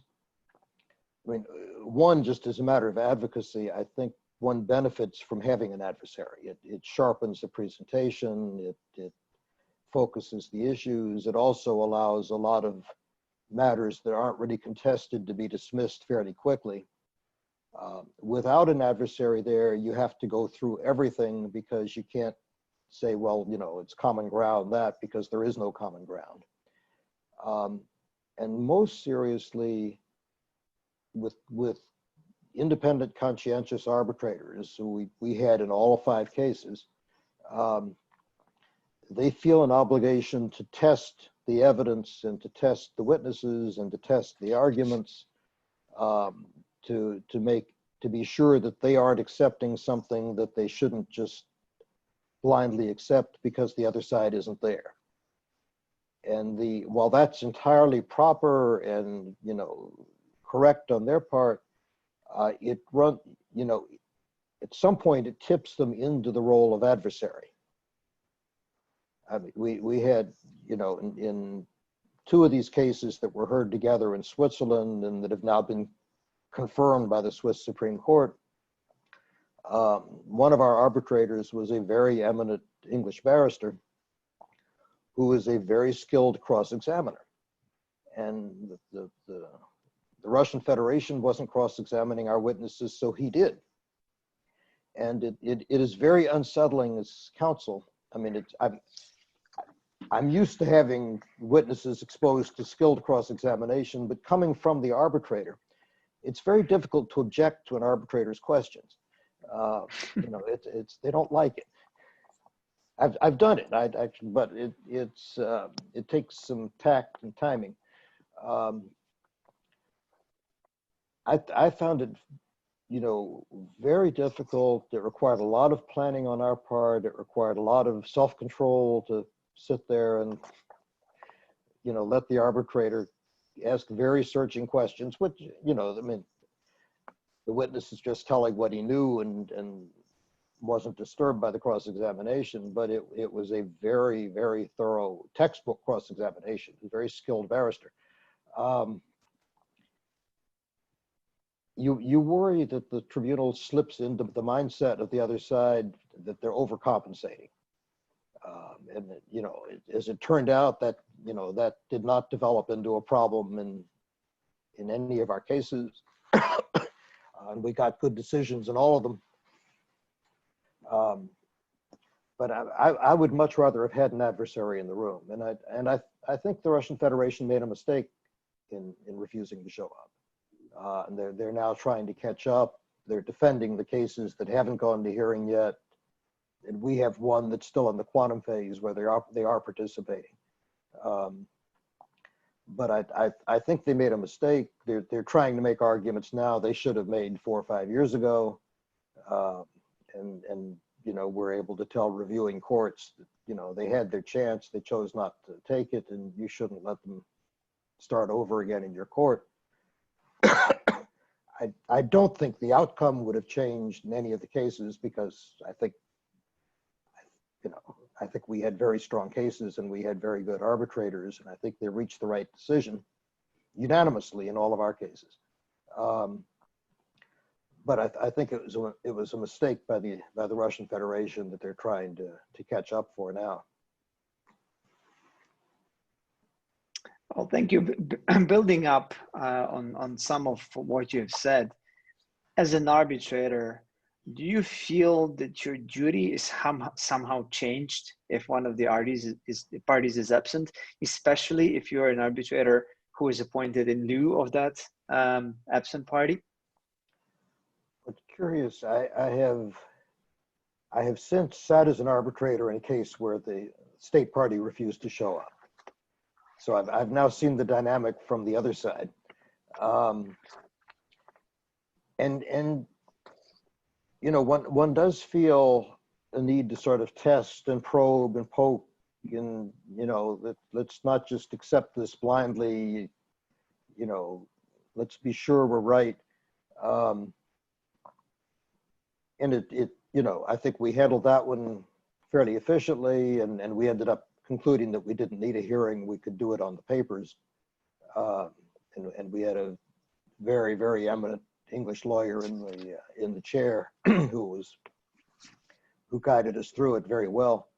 one, just as a matter of advocacy, I think one benefits from having an adversary. It sharpens the presentation, it focuses the issues. It also allows a lot of matters that aren't really contested to be dismissed fairly quickly. Without an adversary there, you have to go through everything, because you can't say, well, it's common ground, that, because there is no common ground. and most seriously with independent conscientious arbitrators who we had in all 5 cases. They feel an obligation to test the evidence and to test the witnesses and to test the arguments, to be sure that they aren't accepting something that they shouldn't just blindly accept because the other side isn't there. And while that's entirely proper and, you know, correct on their part, at some point it tips them into the role of adversary. I mean, we had, you know, in 2 of these cases that were heard together in Switzerland and that have now been confirmed by the Swiss Supreme Court, one of our arbitrators was a very eminent English barrister who was a very skilled cross-examiner. And the Russian Federation wasn't cross-examining our witnesses, so he did. And it is very unsettling as counsel. I mean, I'm used to having witnesses exposed to skilled cross-examination, but coming from the arbitrator, it's very difficult to object to an arbitrator's questions. You know, they don't like it. I've done it, but it takes some tact and timing. I found it, you know, very difficult. It required a lot of planning on our part. It required a lot of self-control to sit there and, you know, let the arbitrator ask very searching questions, which, you know, I mean, the witness is just telling what he knew and wasn't disturbed by the cross-examination, but it was a very, very thorough textbook cross-examination, a very skilled barrister. You worry that the tribunal slips into the mindset of the other side that they're overcompensating. And, you know, as it turned out, that, you know, that did not develop into a problem in any of our cases. And we got good decisions in all of them. But I would much rather have had an adversary in the room. And I think the Russian Federation made a mistake in refusing to show up. And they're now trying to catch up. They're defending the cases that haven't gone to hearing yet. And we have one that's still in the quantum phase where they are participating. But I think they made a mistake. They're trying to make arguments now they should have made 4 or 5 years ago. And you know, we're able to tell reviewing courts that, you know, they had their chance, they chose not to take it, and you shouldn't let them start over again in your court. I don't think the outcome would have changed in any of the cases because I think, you know, I think we had very strong cases and we had very good arbitrators, and I think they reached the right decision unanimously in all of our cases. But I think it was a mistake by the Russian Federation that they're trying to catch up for now. Well, thank you. Building up on some of what you've said, as an arbitrator, do you feel that your duty is somehow changed if one of the parties is absent, especially if you're an arbitrator who is appointed in lieu of that absent party? I'm curious. I have since sat as an arbitrator in a case where the state party refused to show up. So I've now seen the dynamic from the other side, and you know, one does feel a need to sort of test and probe and poke, and you know, let's not just accept this blindly. You know, let's be sure we're right. And it you know, I think we handled that one fairly efficiently, and we ended up concluding that we didn't need a hearing, we could do it on the papers. And we had a very, very eminent English lawyer in the chair who guided us through it very well.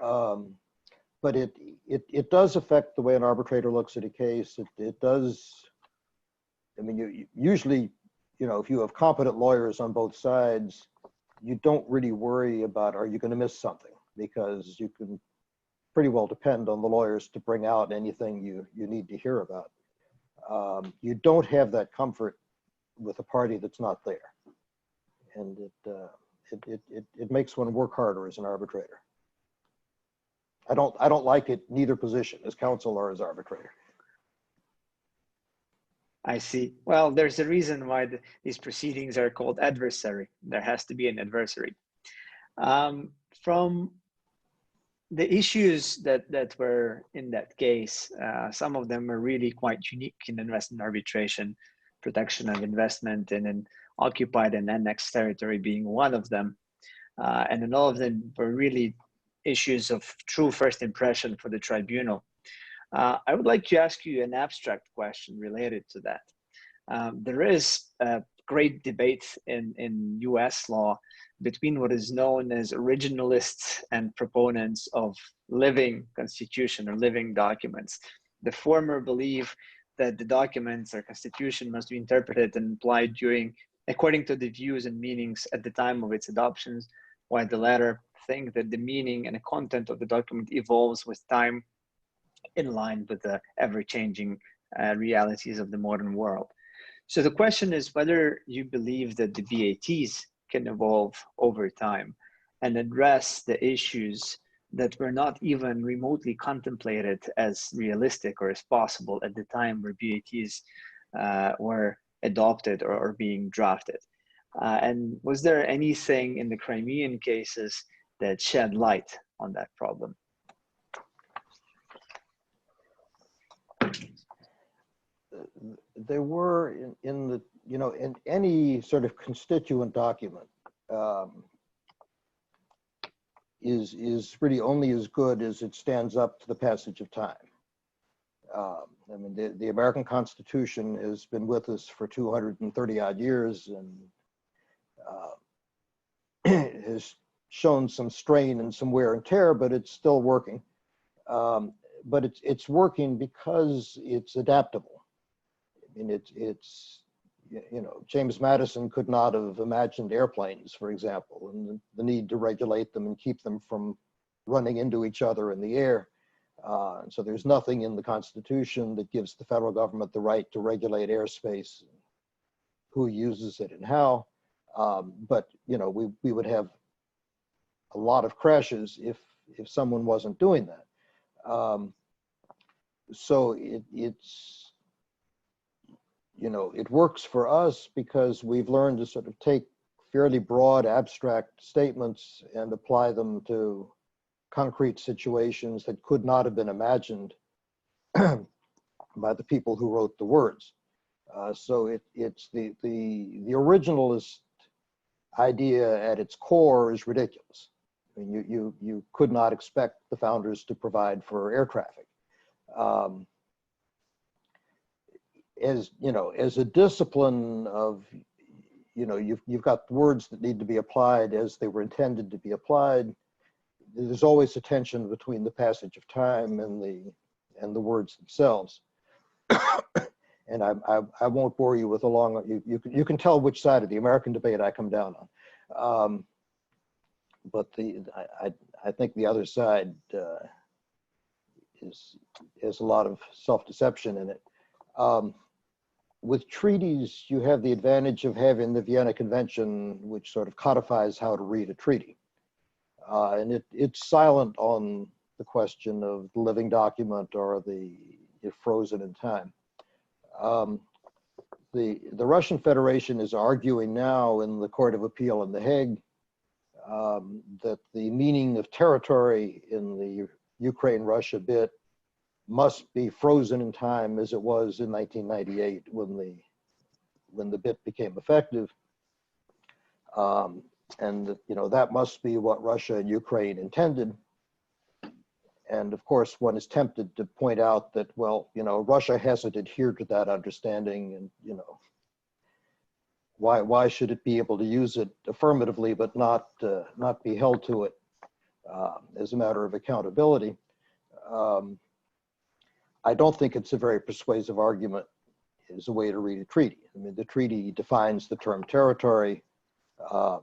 But it does affect the way an arbitrator looks at a case. It does. I mean, you usually, you know, if you have competent lawyers on both sides, you don't really worry about, are you going to miss something? Because you can pretty well depend on the lawyers to bring out anything you need to hear about. You don't have that comfort with a party that's not there. And it makes one work harder as an arbitrator. I don't like it in either position, as counsel or as arbitrator. I see. Well, there's a reason why these proceedings are called adversary. There has to be an adversary. From the issues that were in that case, some of them are really quite unique in investment arbitration, protection of investment in an occupied and annexed territory being one of them. And then all of them were really issues of true first impression for the tribunal. I would like to ask you an abstract question related to that. There is a great debate in US law between what is known as originalists and proponents of living constitution or living documents. The former believe that the documents or constitution must be interpreted and applied according to the views and meanings at the time of its adoptions, while the latter think that the meaning and the content of the document evolves with time in line with the ever-changing realities of the modern world. So the question is whether you believe that the VATs can evolve over time and address the issues that were not even remotely contemplated as realistic or as possible at the time where VATs were adopted or being drafted. And was there anything in the Crimean cases that shed light on that problem? There were in any sort of constituent document is really only as good as it stands up to the passage of time. I mean, the American Constitution has been with us for 230 odd years and has shown some strain and some wear and tear, but it's still working. But it's working because it's adaptable. I mean, it's James Madison could not have imagined airplanes, for example, and the need to regulate them and keep them from running into each other in the air. And so there's nothing in the Constitution that gives the federal government the right to regulate airspace, who uses it and how. But we would have a lot of crashes if someone wasn't doing that. So it works for us because we've learned to sort of take fairly broad abstract statements and apply them to concrete situations that could not have been imagined by the people who wrote the words. So it's the originalist idea at its core is ridiculous. I mean, you could not expect the founders to provide for air traffic. As a discipline of, you've got words that need to be applied as they were intended to be applied. There's always a tension between the passage of time and the words themselves. And I won't bore you with a long. You can tell which side of the American debate I come down on. But I think the other side has a lot of self-deception in it. With treaties, you have the advantage of having the Vienna Convention, which sort of codifies how to read a treaty. And it's silent on the question of the living document or the frozen in time. The Russian Federation is arguing now in the Court of Appeal in The Hague that the meaning of territory in the Ukraine-Russia bit must be frozen in time as it was in 1998 when the bit became effective. And that must be what Russia and Ukraine intended. And of course, one is tempted to point out that, well, Russia hasn't adhered to that understanding, and why should it be able to use it affirmatively but not be held to it as a matter of accountability? I don't think it's a very persuasive argument as a way to read a treaty. I mean, the treaty defines the term territory. The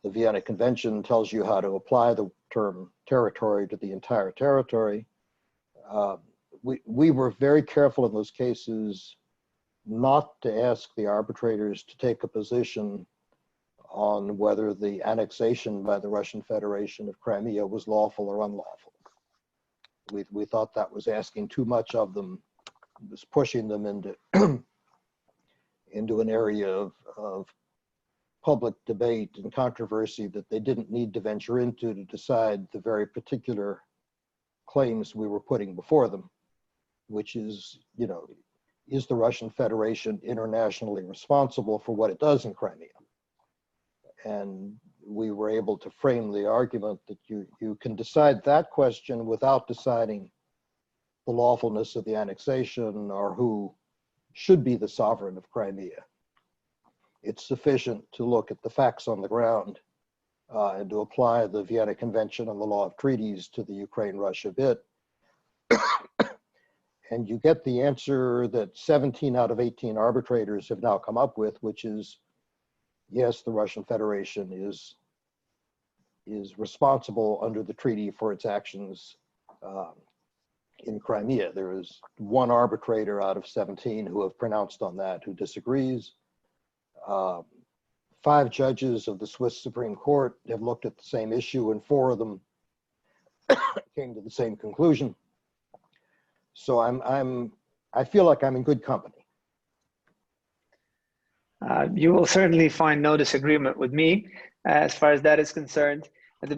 Vienna Convention tells you how to apply the term territory to the entire territory. we were very careful in those cases not to ask the arbitrators to take a position on whether the annexation by the Russian Federation of Crimea was lawful or unlawful. We thought that was asking too much of them, was pushing them into into an area of public debate and controversy that they didn't need to venture into to decide the very particular claims we were putting before them, which is, you know, is the Russian Federation internationally responsible for what it does in Crimea? And we were able to frame the argument that you can decide that question without deciding the lawfulness of the annexation or who should be the sovereign of Crimea. It's sufficient to look at the facts on the ground and to apply the Vienna Convention on the Law of Treaties to the Ukraine-Russia bit. And you get the answer that 17 out of 18 arbitrators have now come up with, which is, yes, the Russian Federation is responsible under the treaty for its actions in Crimea. There is one arbitrator out of 17 who have pronounced on that, who disagrees. 5 judges of the Swiss Supreme Court have looked at the same issue, and 4 of them came to the same conclusion. So I feel like I'm in good company. You will certainly find no disagreement with me as far as that is concerned.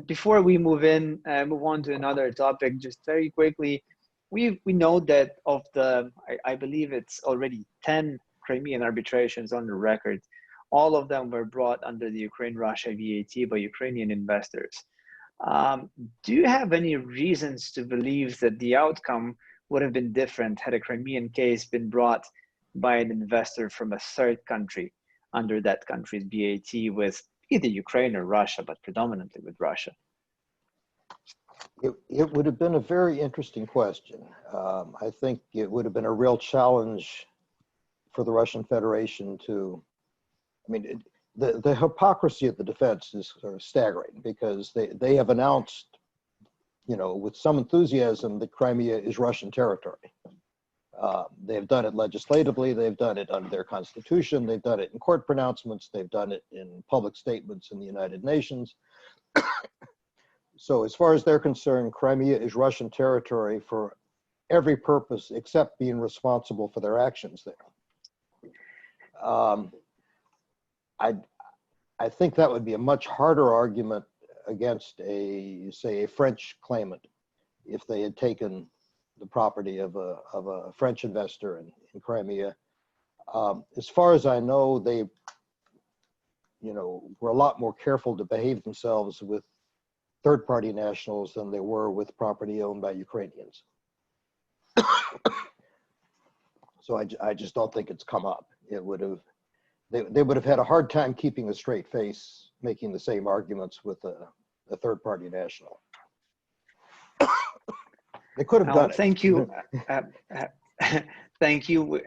Before we move on to another topic, just very quickly, we know that of the, I believe it's already 10 Crimean arbitrations on the record. All of them were brought under the Ukraine-Russia VAT by Ukrainian investors. Do you have any reasons to believe that the outcome would have been different had a Crimean case been brought by an investor from a third country under that country's VAT with either Ukraine or Russia, but predominantly with Russia? It would have been a very interesting question. I think it would have been a real challenge for the Russian Federation to, I mean, the hypocrisy of the defense is sort of staggering, because they have announced, you know, with some enthusiasm that Crimea is Russian territory. They've done it legislatively, they've done it under their constitution, they've done it in court pronouncements, they've done it in public statements in the United Nations. So as far as they're concerned, Crimea is Russian territory for every purpose except being responsible for their actions there. I think that would be a much harder argument against say a French claimant if they had taken the property of a French investor in Crimea. As far as I know, they, you know, were a lot more careful to behave themselves with third-party nationals than they were with property owned by Ukrainians. So I just don't think it's come up. It would have, they would have had a hard time keeping a straight face, making the same arguments with a third-party national. They could have done it. Thank you. Thank you.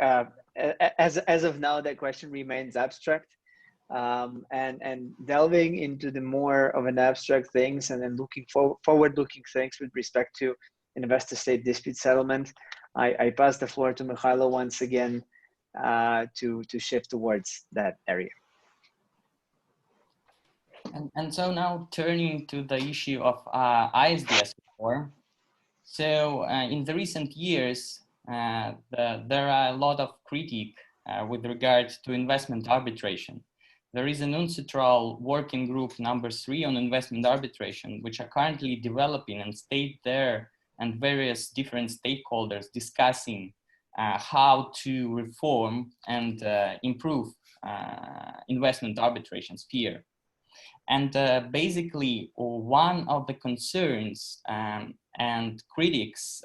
As of now, that question remains abstract. And delving into the more of an abstract things, and then looking forward-looking things with respect to investor-state dispute settlement, I pass the floor to Mikhailo once again to shift towards that area. And so now turning to the issue of ISDS reform. So in the recent years, there are a lot of critique with regard to investment arbitration. There is an UNCITRAL working group number 3 on investment arbitration, which are currently developing and state there and various different stakeholders discussing how to reform and improve investment arbitration sphere. And basically, one of the concerns and critics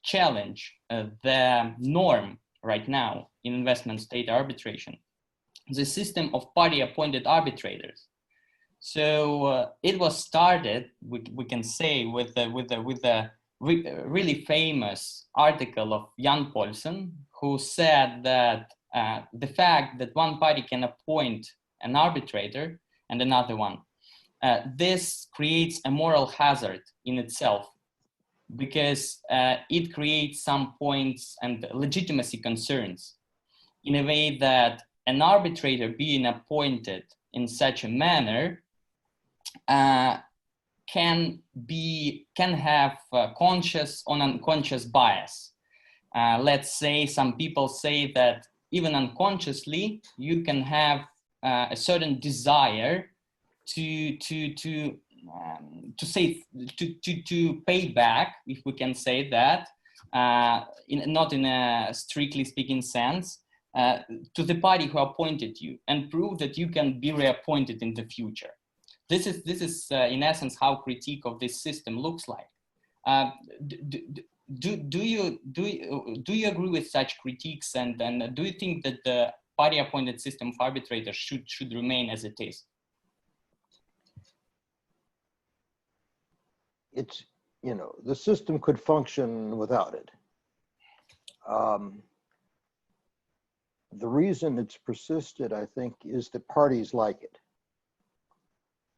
challenge the norm right now in investment state arbitration, the system of party-appointed arbitrators. So it was started, we can say, with the really famous article of Jan Paulsen, who said that the fact that one party can appoint an arbitrator and another one, this creates a moral hazard in itself, because it creates some points and legitimacy concerns in a way that an arbitrator being appointed in such a manner can have conscious or unconscious bias. Let's say some people say that even unconsciously you can have a certain desire to pay back, if we can say that, not in a strictly speaking sense, to the party who appointed you, and prove that you can be reappointed in the future. This is in essence how critique of this system looks like. Do you agree with such critiques, and do you think that the party appointed system of arbitrators should remain as it is? It's, the system could function without it. The reason it's persisted, I think, is that parties like it.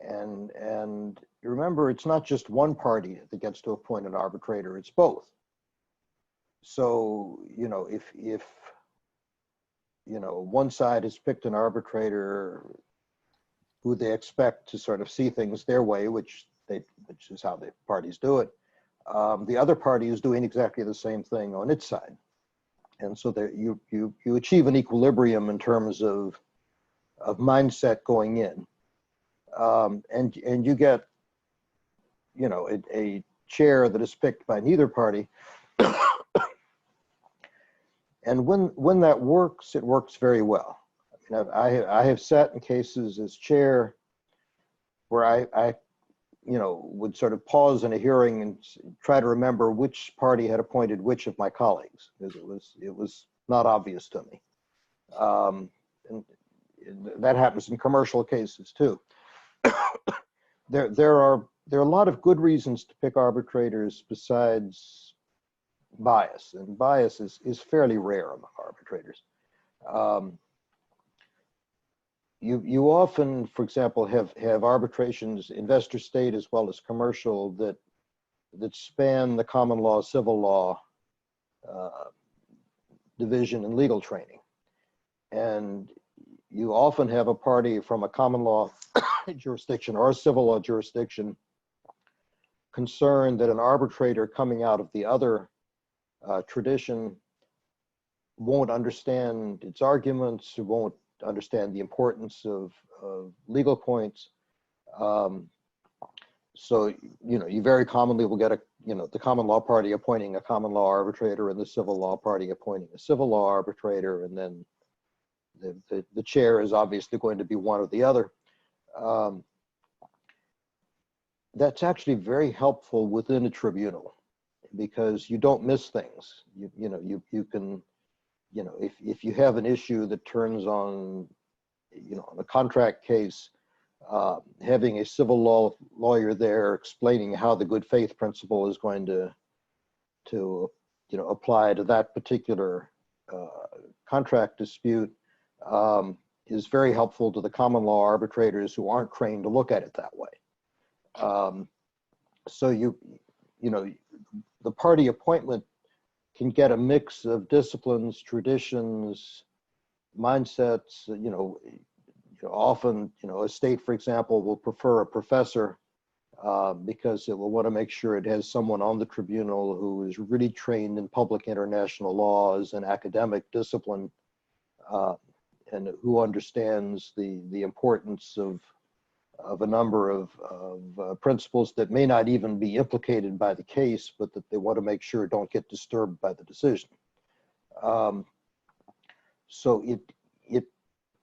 And remember, it's not just one party that gets to appoint an arbitrator, it's both. So, if one side has picked an arbitrator who they expect to sort of see things their way, which is how the parties do it, the other party is doing exactly the same thing on its side. And so there you achieve an equilibrium in terms of mindset going in. And you get, a chair that is picked by neither party. And when that works, it works very well. I mean, I have sat in cases as chair where I would sort of pause in a hearing and try to remember which party had appointed which of my colleagues, because it was not obvious to me. And that happens in commercial cases too. There are a lot of good reasons to pick arbitrators besides bias, and bias is fairly rare among arbitrators. You often, for example, have arbitrations, investor state as well as commercial, that span the common law, civil law division and legal training. And you often have a party from a common law jurisdiction or a civil law jurisdiction concerned that an arbitrator coming out of the other tradition won't understand its arguments, won't understand the importance of legal points. So, you very commonly will get the common law party appointing a common law arbitrator and the civil law party appointing a civil law arbitrator, and then the chair is obviously going to be one or the other. That's actually very helpful within a tribunal, because you don't miss things. You can, if you have an issue that turns on, a contract case, having a civil law lawyer there explaining how the good faith principle is going to apply to that particular contract dispute is very helpful to the common law arbitrators who aren't trained to look at it that way. So the party appointment can get a mix of disciplines, traditions, mindsets. Often, a state, for example, will prefer a professor because it will want to make sure it has someone on the tribunal who is really trained in public international law as an academic discipline, and who understands the importance of a number of principles that may not even be implicated by the case, but that they want to make sure don't get disturbed by the decision. So it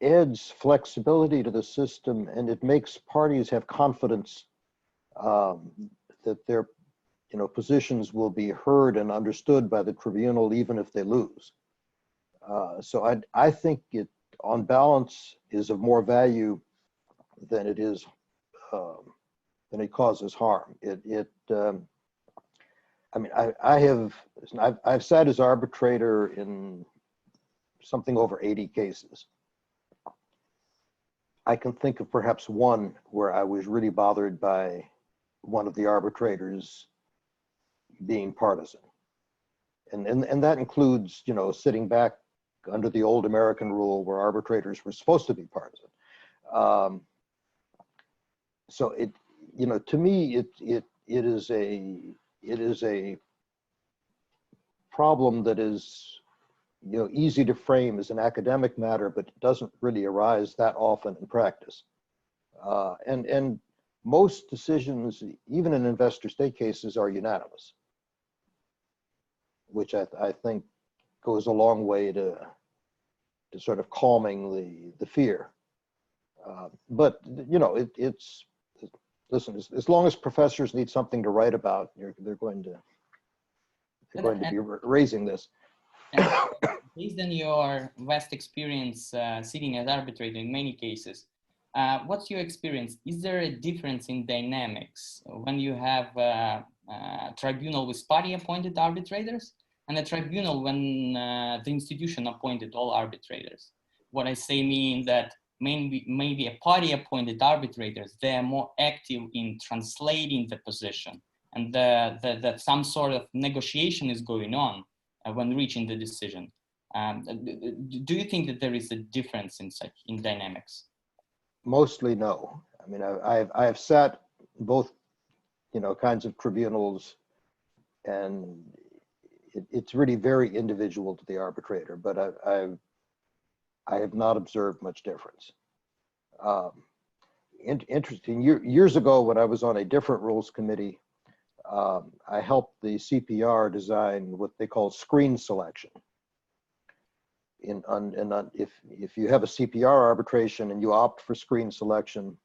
adds flexibility to the system, and it makes parties have confidence that their positions will be heard and understood by the tribunal, even if they lose. So I think it, on balance, is of more value than it is than it causes harm. I mean, I've sat as arbitrator in something over 80 cases. I can think of perhaps one where I was really bothered by one of the arbitrators, being partisan. And that includes, you know, sitting back under the old American rule where arbitrators were supposed to be partisan. So it, you know, to me, it is a problem that is, you know, easy to frame as an academic matter, but it doesn't really arise that often in practice. And most decisions, even in investor state cases, are unanimous, which I think goes a long way to sort of calming the fear. But you know, listen, as long as professors need something to write about, they're going to be raising this. Based on your vast experience sitting as arbitrator in many cases, what's your experience? Is there a difference in dynamics when you have a tribunal with party-appointed arbitrators and a tribunal when the institution appointed all arbitrators? What I say mean that maybe a party-appointed arbitrators, they are more active in translating the position, and that some sort of negotiation is going on when reaching the decision. Do you think that there is a difference in dynamics? Mostly no. I mean, I have sat in both, you know, kinds of tribunals, and it's really very individual to the arbitrator, but I have not observed much difference. Interesting, years ago when I was on a different rules committee, I helped the CPR design what they call screen selection. If you have a CPR arbitration and you opt for screen selection,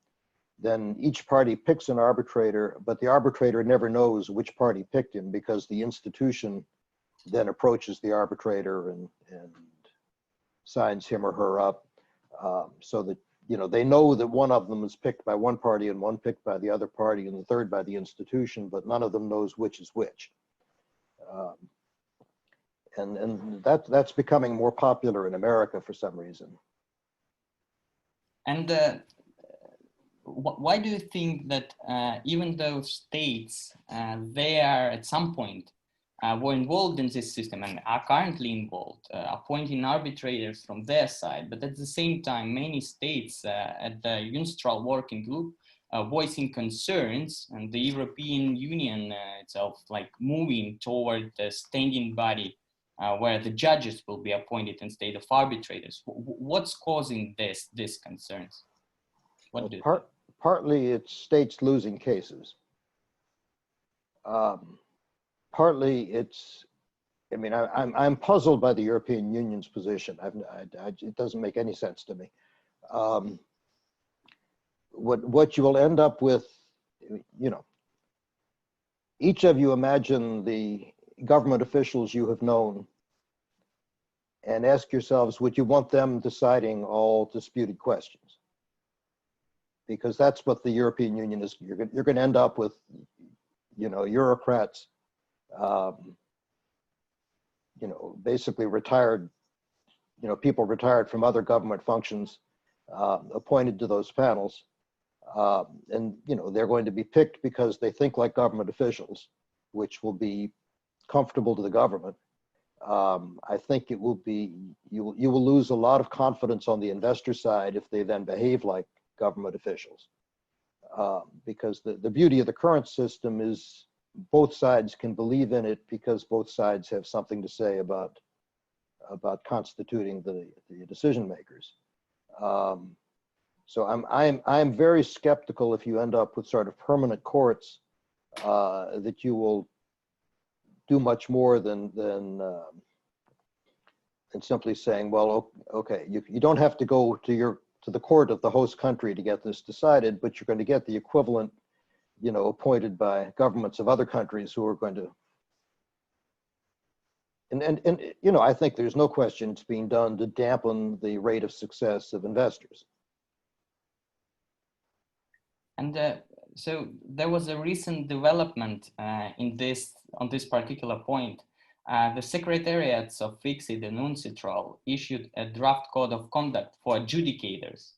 then each party picks an arbitrator, but the arbitrator never knows which party picked him because the institution then approaches the arbitrator and signs him or her up, so that, you know, they know that one of them is picked by one party and one picked by the other party and the third by the institution, but none of them knows which is which. And that's becoming more popular in America for some reason. And why do you think that even though states, they are at some point were involved in this system and are currently involved, appointing arbitrators from their side, but at the same time, many states at the UNSTRAL working group voicing concerns, and the European Union itself like moving toward the standing body where the judges will be appointed instead of arbitrators. What's causing these concerns? Partly it's states losing cases. Partly it's, I mean, I'm puzzled by the European Union's position. It doesn't make any sense to me. What you will end up with, you know, each of you imagine the government officials you have known and ask yourselves, would you want them deciding all disputed questions? Because that's what the European Union is. You're going to end up with, you know, bureaucrats, you know, basically retired, you know, people retired from other government functions, appointed to those panels. And, you know, they're going to be picked because they think like government officials, which will be comfortable to the government. I think it will be, you will lose a lot of confidence on the investor side if they then behave like government officials. Because the beauty of the current system is both sides can believe in it because both sides have something to say about constituting the decision makers. So I'm very skeptical if you end up with sort of permanent courts that you will do much more than simply saying, well, okay, you don't have to go to the court of the host country to get this decided, but you're going to get the equivalent, you know, appointed by governments of other countries who are going to. And you know, I think there's no question it's being done to dampen the rate of success of investors. And so there was a recent development on this particular point. The secretariats of FICSIT and UNCITRAL issued a draft code of conduct for adjudicators,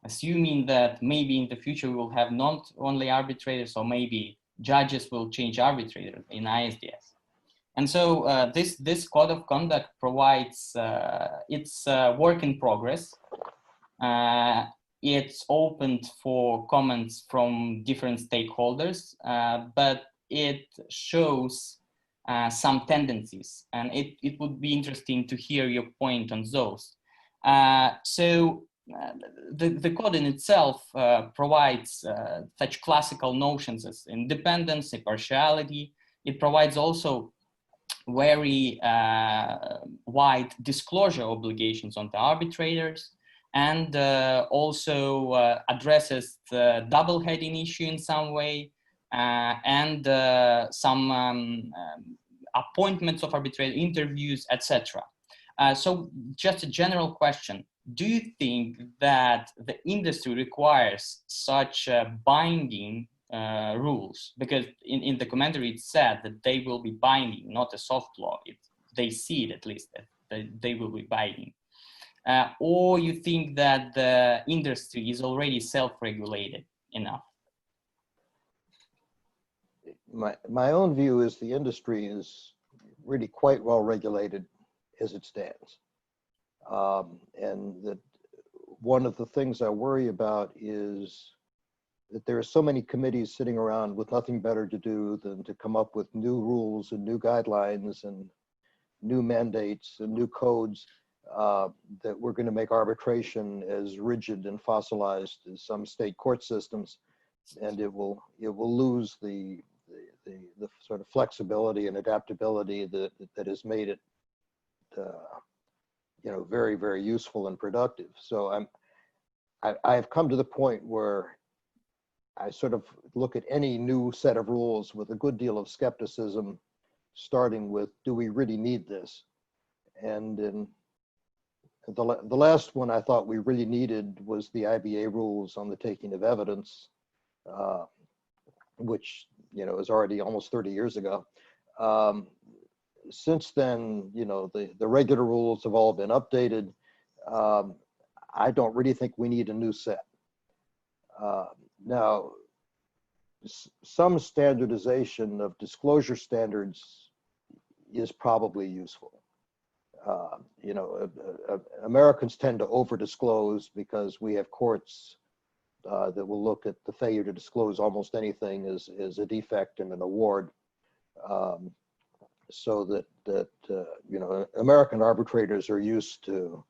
assuming that maybe in the future we will have not only arbitrators or maybe judges will change arbitrator in ISDS. And so this code of conduct provides, it's a work in progress. It's opened for comments from different stakeholders, but it shows some tendencies, and it would be interesting to hear your point on those. The code in itself provides such classical notions as independence, impartiality. It provides also very wide disclosure obligations on the arbitrators, and also addresses the double heading issue in some way, and some appointments of arbitrator, interviews, etc. So just a general question. Do you think that the industry requires such binding rules? Because in the commentary it said that they will be binding, not a soft law. They see it at least, that they will be binding. Or you think that the industry is already self-regulated enough? My own view is the industry is really quite well regulated as it stands. And that one of the things I worry about is that there are so many committees sitting around with nothing better to do than to come up with new rules and new guidelines and new mandates and new codes that we're going to make arbitration as rigid and fossilized as some state court systems, and it will lose the sort of flexibility and adaptability that has made it very, very useful and productive. So I've come to the point where I sort of look at any new set of rules with a good deal of skepticism, starting with, do we really need this? And in the last one I thought we really needed was the IBA rules on the taking of evidence, which is already almost 30 years ago. Since then, the regular rules have all been updated. I don't really think we need a new set. Now, some standardization of disclosure standards is probably useful. Americans tend to over-disclose because we have courts that will look at the failure to disclose almost anything as a defect in an award. So that American arbitrators are used to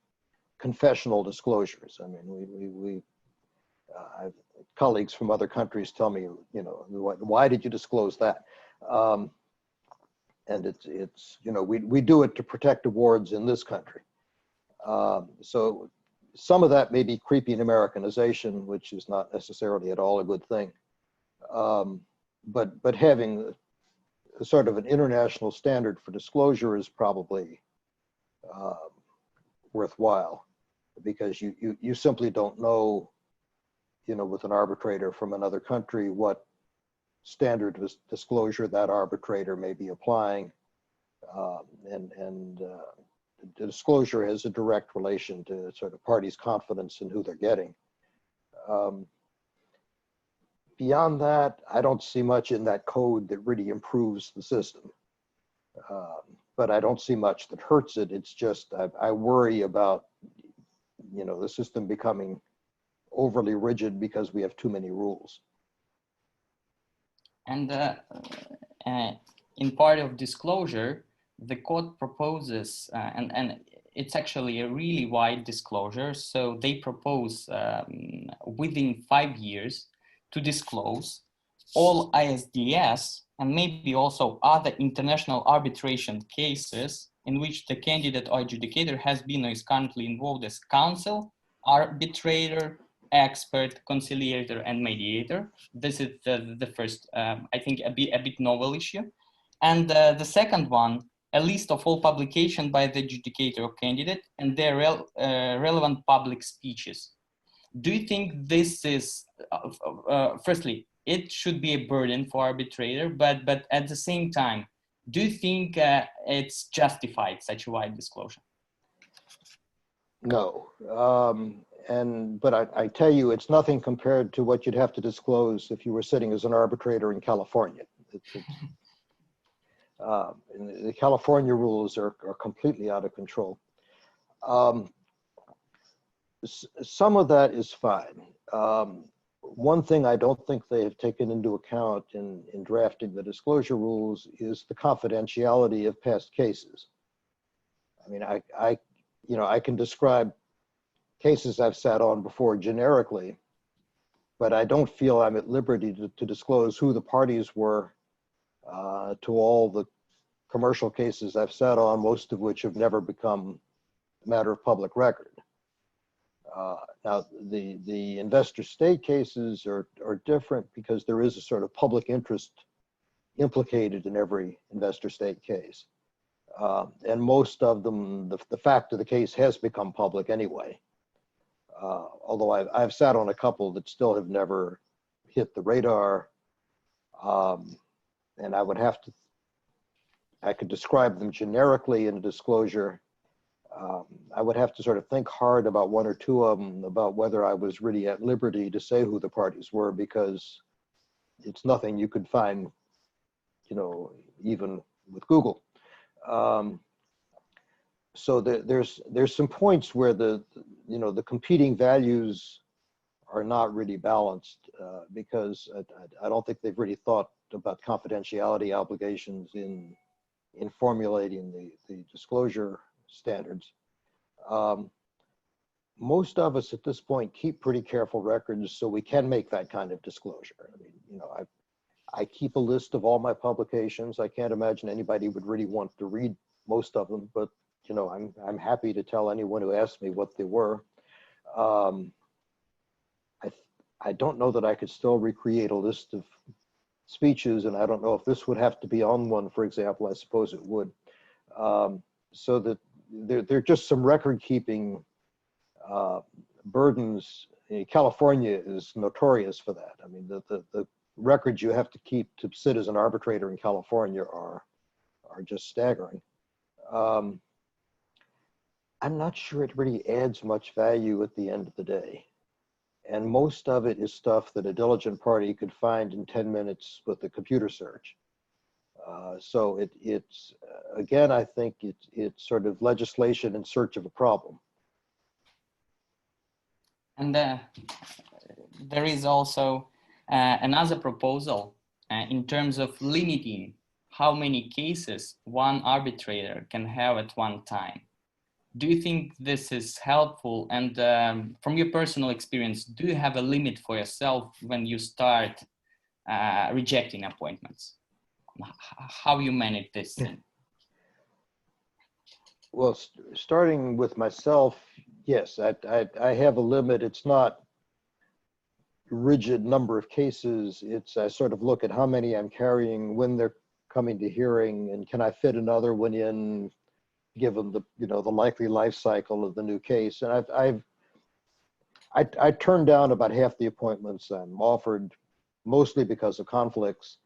confessional disclosures. I mean, colleagues from other countries tell me, why did you disclose that? And it's we do it to protect awards in this country. So some of that may be creepy Americanization, which is not necessarily at all a good thing. But having a sort of an international standard for disclosure is probably worthwhile, because you simply don't know, with an arbitrator from another country, what standard of disclosure that arbitrator may be applying. And the disclosure has a direct relation to sort of parties' confidence in who they're getting. Beyond that, I don't see much in that code that really improves the system. But I don't see much that hurts it. It's just, I worry about, the system becoming overly rigid because we have too many rules. And in part of disclosure, the code proposes, and it's actually a really wide disclosure. So they propose within 5 years to disclose all ISDS and maybe also other international arbitration cases in which the candidate or adjudicator has been or is currently involved as counsel, arbitrator, expert, conciliator, and mediator. This is the first, I think, a bit novel issue. And the second one, a list of all publications by the adjudicator or candidate and their relevant public speeches. Do you think this is, firstly, it should be a burden for arbitrator, but at the same time, do you think it's justified, such a wide disclosure? No. But I tell you, it's nothing compared to what you'd have to disclose if you were sitting as an arbitrator in California. And the California rules are completely out of control. Some of that is fine. One thing I don't think they have taken into account in drafting the disclosure rules is the confidentiality of past cases. I mean, I can describe cases I've sat on before generically, but I don't feel I'm at liberty to disclose who the parties were to all the commercial cases I've sat on, most of which have never become a matter of public record. Now, the investor state cases are different because there is a sort of public interest implicated in every investor state case. And most of them, the fact of the case has become public anyway. Although I've sat on a couple that still have never hit the radar. And I could describe them generically in a disclosure. I would have to sort of think hard about one or two of them about whether I was really at liberty to say who the parties were, because it's nothing you could find, even with Google. So there's some points where the competing values are not really balanced because I don't think they've really thought about confidentiality obligations in formulating the disclosure standards. Most of us at this point keep pretty careful records so we can make that kind of disclosure. I mean, I keep a list of all my publications. I can't imagine anybody would really want to read most of them, but I'm happy to tell anyone who asks me what they were. I don't know that I could still recreate a list of speeches, and I don't know if this would have to be on one, for example. I suppose it would. So that there are just some record keeping burdens. California is notorious for that. I mean, the records you have to keep to sit as an arbitrator in California are just staggering. I'm not sure it really adds much value at the end of the day. And most of it is stuff that a diligent party could find in 10 minutes with a computer search. So it's again, I think it's sort of legislation in search of a problem. And there is also another proposal in terms of limiting how many cases one arbitrator can have at one time. Do you think this is helpful? And from your personal experience, do you have a limit for yourself when you start rejecting appointments? How you manage this thing? Well, starting with myself, yes, I have a limit. It's not rigid number of cases. I sort of look at how many I'm carrying, when they're coming to hearing, and can I fit another one in, given the likely life cycle of the new case. And I turned down about half the appointments I'm offered, mostly because of conflicts.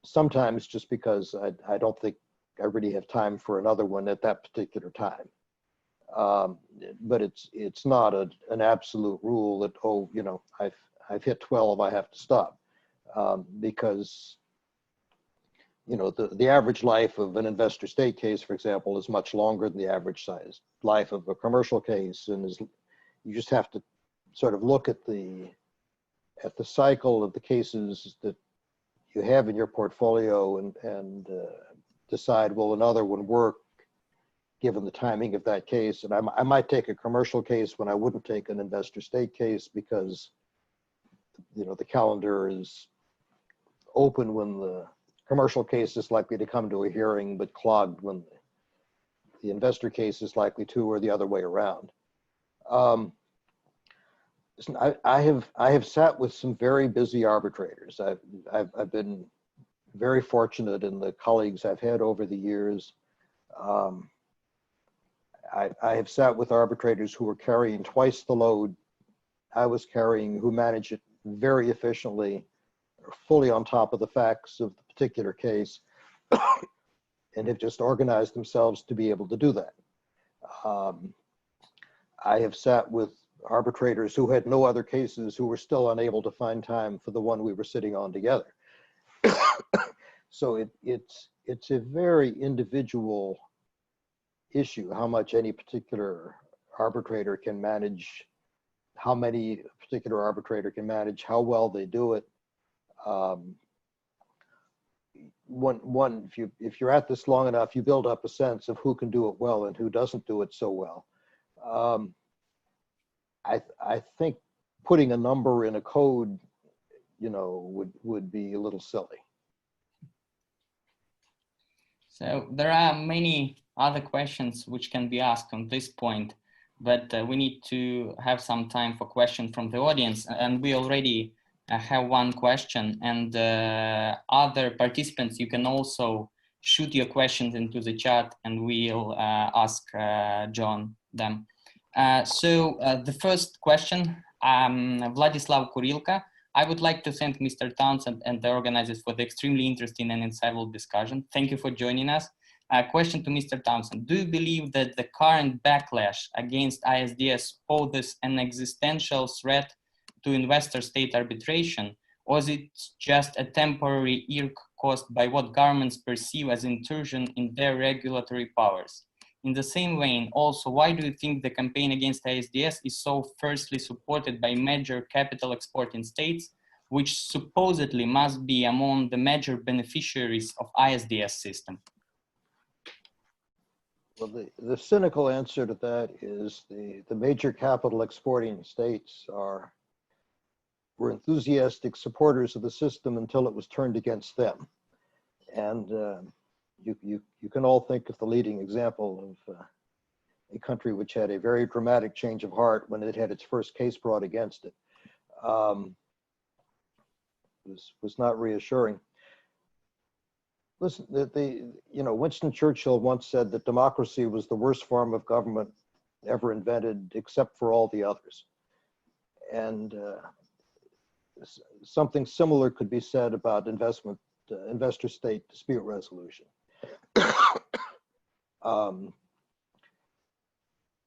Sometimes just because I don't think I really have time for another one at that particular time. But it's not an absolute rule that, I've hit 12, I have to stop. Because the average life of an investor state case, for example, is much longer than the average size life of a commercial case, and you just have to sort of look at the cycle of the cases that you have in your portfolio and decide, will another one work given the timing of that case? And I might take a commercial case when I wouldn't take an investor state case because the calendar is open when the commercial case is likely to come to a hearing, but clogged when the investor case is likely to, or the other way around. I have sat with some very busy arbitrators. I've been very fortunate in the colleagues I've had over the years. I have sat with arbitrators who were carrying twice the load I was carrying, who manage it very efficiently, are fully on top of the facts of the particular case, and have just organized themselves to be able to do that. I have sat with arbitrators who had no other cases who were still unable to find time for the one we were sitting on together. So it's a very individual issue, how much any particular arbitrator can manage, how many a particular arbitrator can manage, how well they do it. If you're at this long enough, you build up a sense of who can do it well and who doesn't do it so well. I think putting a number in a code, would be a little silly. So there are many other questions which can be asked on this point, but we need to have some time for questions from the audience. And we already have one question, and other participants, you can also shoot your questions into the chat and we'll ask John them. So the first question, Vladislav Kurilka. I would like to thank Mr. Townsend and the organizers for the extremely interesting and insightful discussion. Thank you for joining us. Question to Mr. Townsend. Do you believe that the current backlash against ISDS poses an existential threat to investor-state arbitration, or is it just a temporary irk caused by what governments perceive as intrusion in their regulatory powers? In the same vein, also, why do you think the campaign against ISDS is so fiercely supported by major capital exporting states, which supposedly must be among the major beneficiaries of ISDS system? Well, the cynical answer to that is the major capital exporting states were enthusiastic supporters of the system until it was turned against them. And you can all think of the leading example of a country which had a very dramatic change of heart when it had its first case brought against it. Was not reassuring. Listen, Winston Churchill once said that democracy was the worst form of government ever invented, except for all the others. And something similar could be said about investor-state dispute resolution.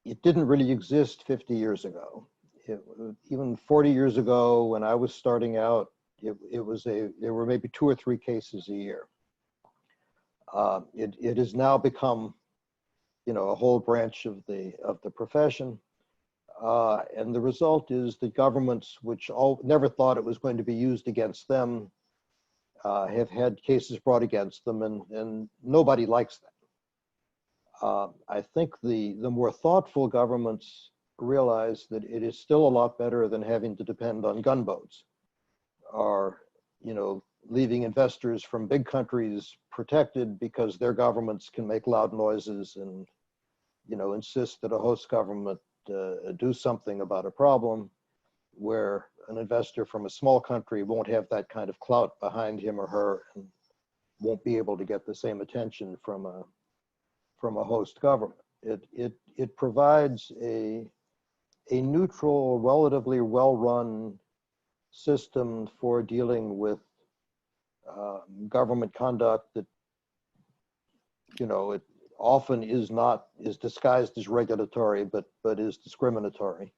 It didn't really exist 50 years ago. Even 40 years ago, when I was starting out, there were maybe 2 or 3 cases a year. It has now become, a whole branch of the profession, and the result is that governments, which never thought it was going to be used against them, have had cases brought against them, and nobody likes that. I think the more thoughtful governments realize that it is still a lot better than having to depend on gunboats, or leaving investors from big countries protected because their governments can make loud noises and insist that a host government do something about a problem, where an investor from a small country won't have that kind of clout behind him or her and won't be able to get the same attention from a host government. It provides a neutral, relatively well-run system for dealing with government conduct that it often is disguised as regulatory, but is discriminatory.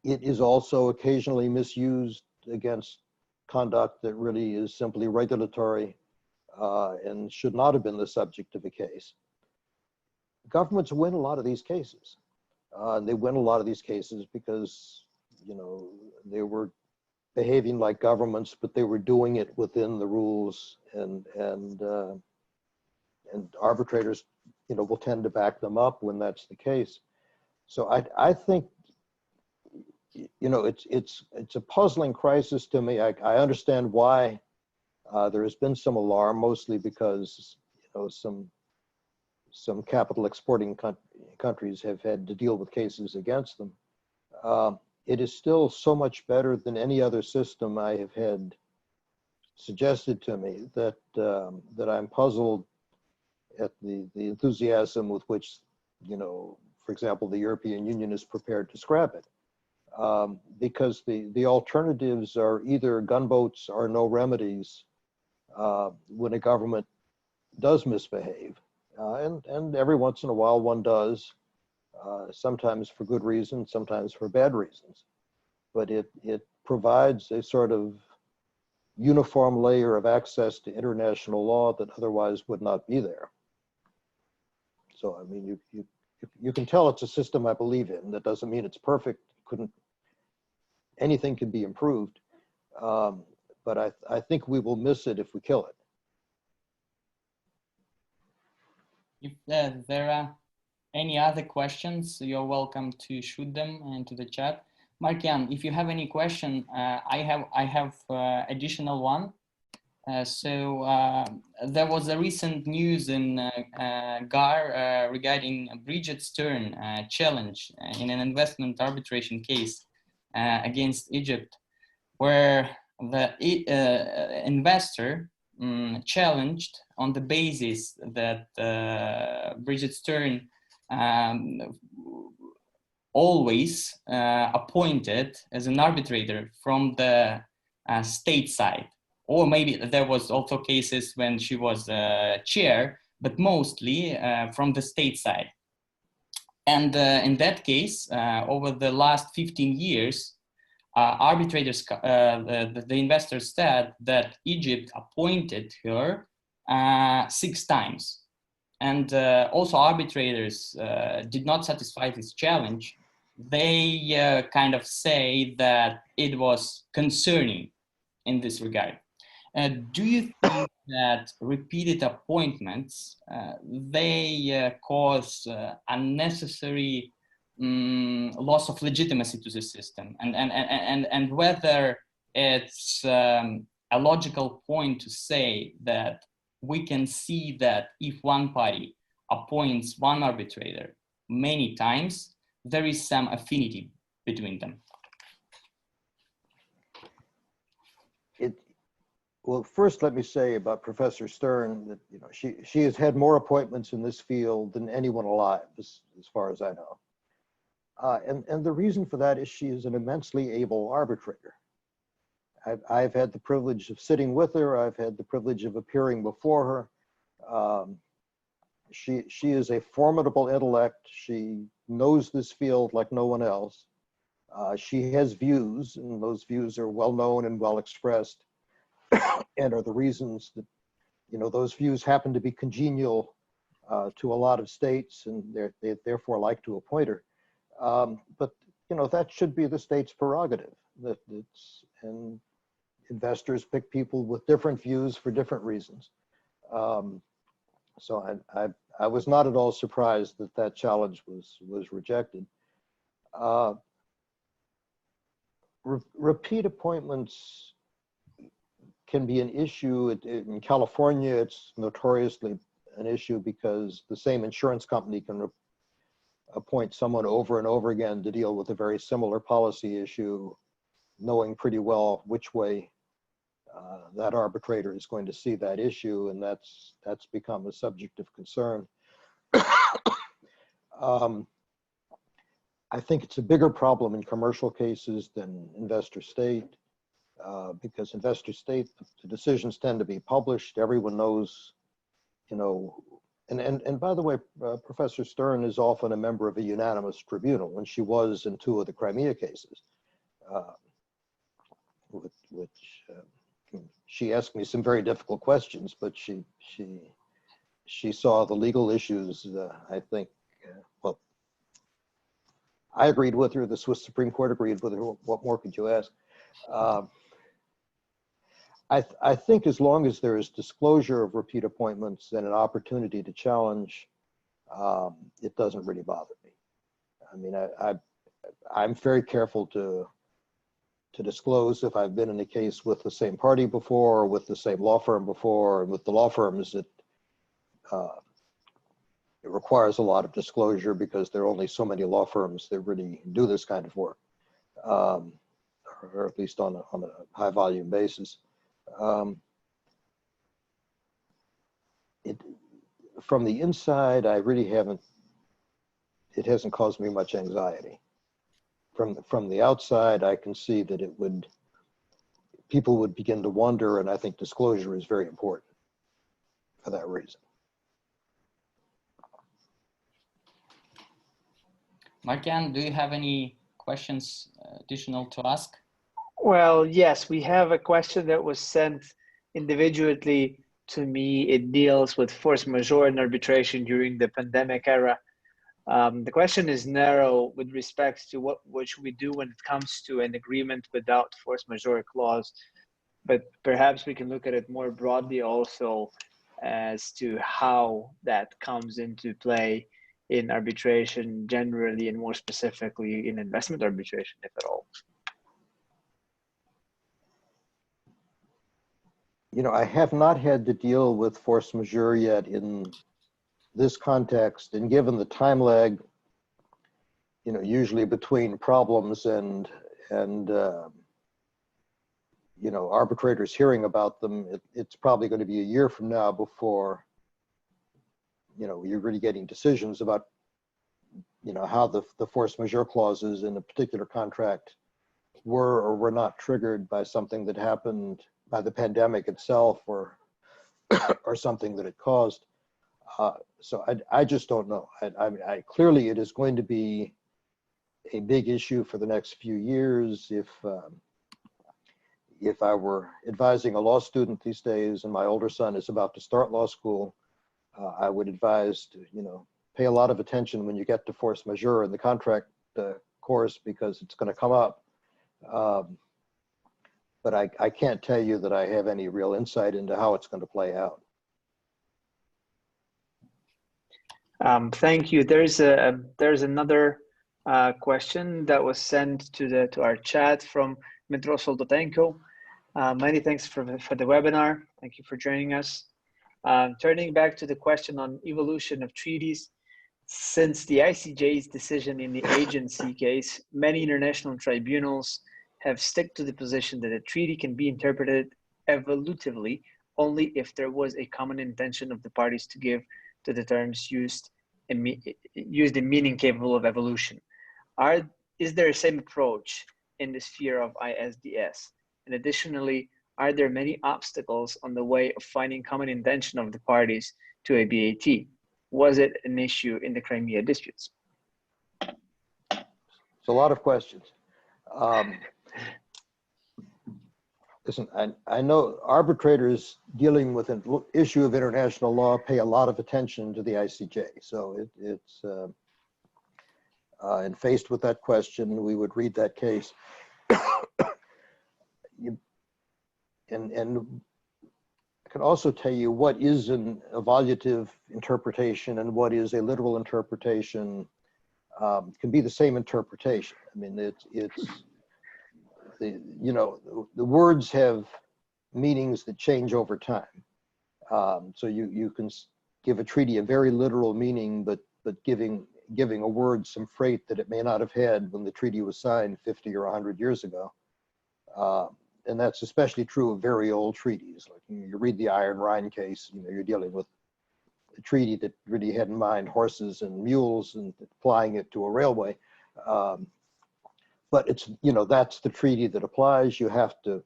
It is also occasionally misused against conduct that really is simply regulatory and should not have been the subject of a case. Governments win a lot of these cases. They win a lot of these cases because, they were behaving like governments, but they were doing it within the rules, and arbitrators, will tend to back them up when that's the case. So I think, it's a puzzling crisis to me. I understand why there has been some alarm, mostly because some capital exporting countries have had to deal with cases against them. It is still so much better than any other system I have had suggested to me that I'm puzzled at the enthusiasm with which, for example, the European Union is prepared to scrap it. Because the alternatives are either gunboats or no remedies when a government does misbehave. And every once in a while one does. sometimes for good reasons, sometimes for bad reasons. But it provides a sort of uniform layer of access to international law that otherwise would not be there. So, I mean, you can tell it's a system I believe in. That doesn't mean it's perfect. Anything can be improved. But I think we will miss it if we kill it. If there are any other questions, you're welcome to shoot them into the chat. Mark-Jan, if you have any question, I have additional one. There was a recent news in GAR regarding Bridget Stern challenge in an investment arbitration case against Egypt, where the investor challenged on the basis that Bridget Stern always appointed as an arbitrator from the state side. Or maybe there was also cases when she was chair, but mostly from the state side. And in that case, over the last 15 years, arbitrators, the investors said that Egypt appointed her 6 times. And also arbitrators did not satisfy this challenge. They kind of say that it was concerning in this regard. Do you think that repeated appointments, they cause unnecessary loss of legitimacy to the system, and whether it's a logical point to say that we can see that if one party appoints one arbitrator many times, there is some affinity between them? Well, first, let me say about Professor Stern that she has had more appointments in this field than anyone alive, as far as I know. And the reason for that is she is an immensely able arbitrator. I've had the privilege of sitting with her. I've had the privilege of appearing before her. She is a formidable intellect. She knows this field like no one else. She has views, and those views are well known and well expressed, and are the reasons that those views happen to be congenial to a lot of states, and they therefore like to appoint her. But that should be the state's prerogative. And investors pick people with different views for different reasons. So I was not at all surprised that challenge was rejected. Repeat appointments can be an issue. In California, it's notoriously an issue because the same insurance company can appoint someone over and over again to deal with a very similar policy issue, knowing pretty well which way that arbitrator is going to see that issue, and that's become a subject of concern. I think it's a bigger problem in commercial cases than investor state, because investor state, the decisions tend to be published. Everyone knows, and by the way, Professor Stern is often a member of a unanimous tribunal, and she was in 2 of the Crimea cases, which she asked me some very difficult questions, but she saw the legal issues. I think, well, I agreed with her. The Swiss Supreme Court agreed with her. What more could you ask? I think as long as there is disclosure of repeat appointments and an opportunity to challenge, it doesn't really bother me. I mean, I'm very careful to disclose if I've been in a case with the same party before, or with the same law firm before. And with the law firms, it requires a lot of disclosure because there are only so many law firms that really do this kind of work, or at least on a high volume basis. From the inside, I really it hasn't caused me much anxiety. From the outside, I can see that people would begin to wonder, and I think disclosure is very important for that reason. Markian, do you have any questions additional to ask? Well, yes, we have a question that was sent individually to me. It deals with force majeure and arbitration during the pandemic era. The question is narrow with respect to what should we do when it comes to an agreement without force majeure clause, but perhaps we can look at it more broadly also as to how that comes into play in arbitration generally, and more specifically in investment arbitration, if at all. You know, I have not had to deal with force majeure yet in this context, and given the time lag, you know, usually between problems and you know, arbitrators hearing about them, it's probably going to be a year from now before, you know, you're really getting decisions about, you know, how the force majeure clauses in a particular contract were or were not triggered by something that happened by the pandemic itself or or something that it caused. So I just don't know. I clearly it is going to be a big issue for the next few years. If I were advising a law student these days and my older son is about to start law school, I would advise to, you know, pay a lot of attention when you get to force majeure in the contract course, because it's going to come up. But I can't tell you that I have any real insight into how it's going to play out. Thank you. There's another question that was sent to our chat from Metro Soldotenko. Many thanks for the webinar. Thank you for joining us. Turning back to the question on evolution of treaties, since the ICJ's decision in the agency case, many international tribunals have stuck to the position that a treaty can be interpreted evolutively only if there was a common intention of the parties to give to the terms used a meaning capable of evolution. Is there a same approach in the sphere of ISDS? And additionally, are there many obstacles on the way of finding common intention of the parties to a BAT? Was it an issue in the Crimea disputes? It's a lot of questions. Listen, I know arbitrators dealing with an issue of international law pay a lot of attention to the ICJ. So and faced with that question, we would read that case. And I can also tell you what is an evaluative interpretation and what is a literal interpretation. Can be the same interpretation. I mean, you know, the words have meanings that change over time. So you can give a treaty a very literal meaning, but giving a word some freight that it may not have had when the treaty was signed 50 or 100 years ago. And that's especially true of very old treaties. Like you read the Iron Rhine case, you know, you're dealing with a treaty that really had in mind horses and mules and applying it to a railway. But it's, you know, that's the treaty that applies. You have to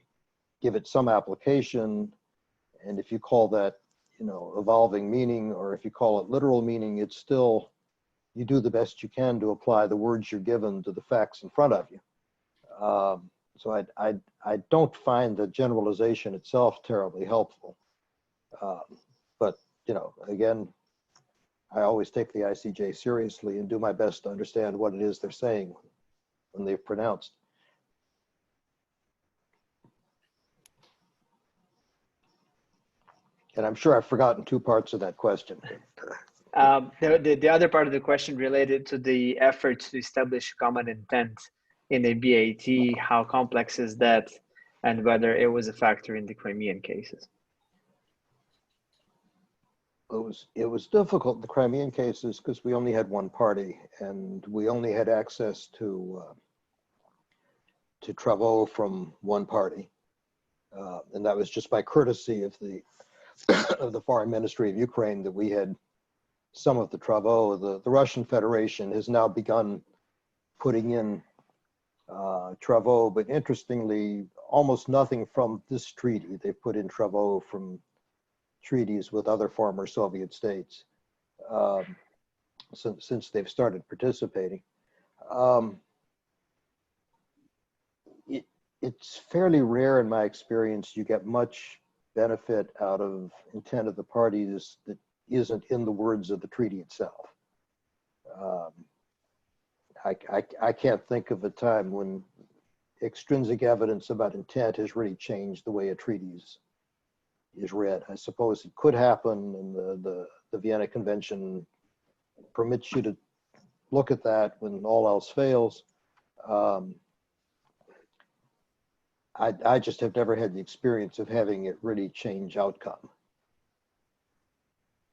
give it some application. And if you call that, you know, evolving meaning, or if you call it literal meaning, it's still, you do the best you can to apply the words you're given to the facts in front of you. So I don't find the generalization itself terribly helpful. But, you know, again, I always take the ICJ seriously and do my best to understand what it is they're saying when they've pronounced. And I'm sure I've forgotten two parts of that question. The other part of the question related to the effort to establish common intent in a BAT, how complex is that, and whether it was a factor in the Crimean cases? It was difficult in the Crimean cases because we only had one party and we only had access to travaux from one party, and that was just by courtesy of the Foreign Ministry of Ukraine that we had some of the travaux. The Russian Federation has now begun putting in travaux, but interestingly, almost nothing from this treaty. They've put in travaux from treaties with other former Soviet states since they've started participating. It's fairly rare in my experience you get much benefit out of intent of the parties that isn't in the words of the treaty itself. I can't think of a time when extrinsic evidence about intent has really changed the way a treaty is read. I suppose it could happen, and the Vienna Convention permits you to look at that when all else fails. I just have never had the experience of having it really change outcome.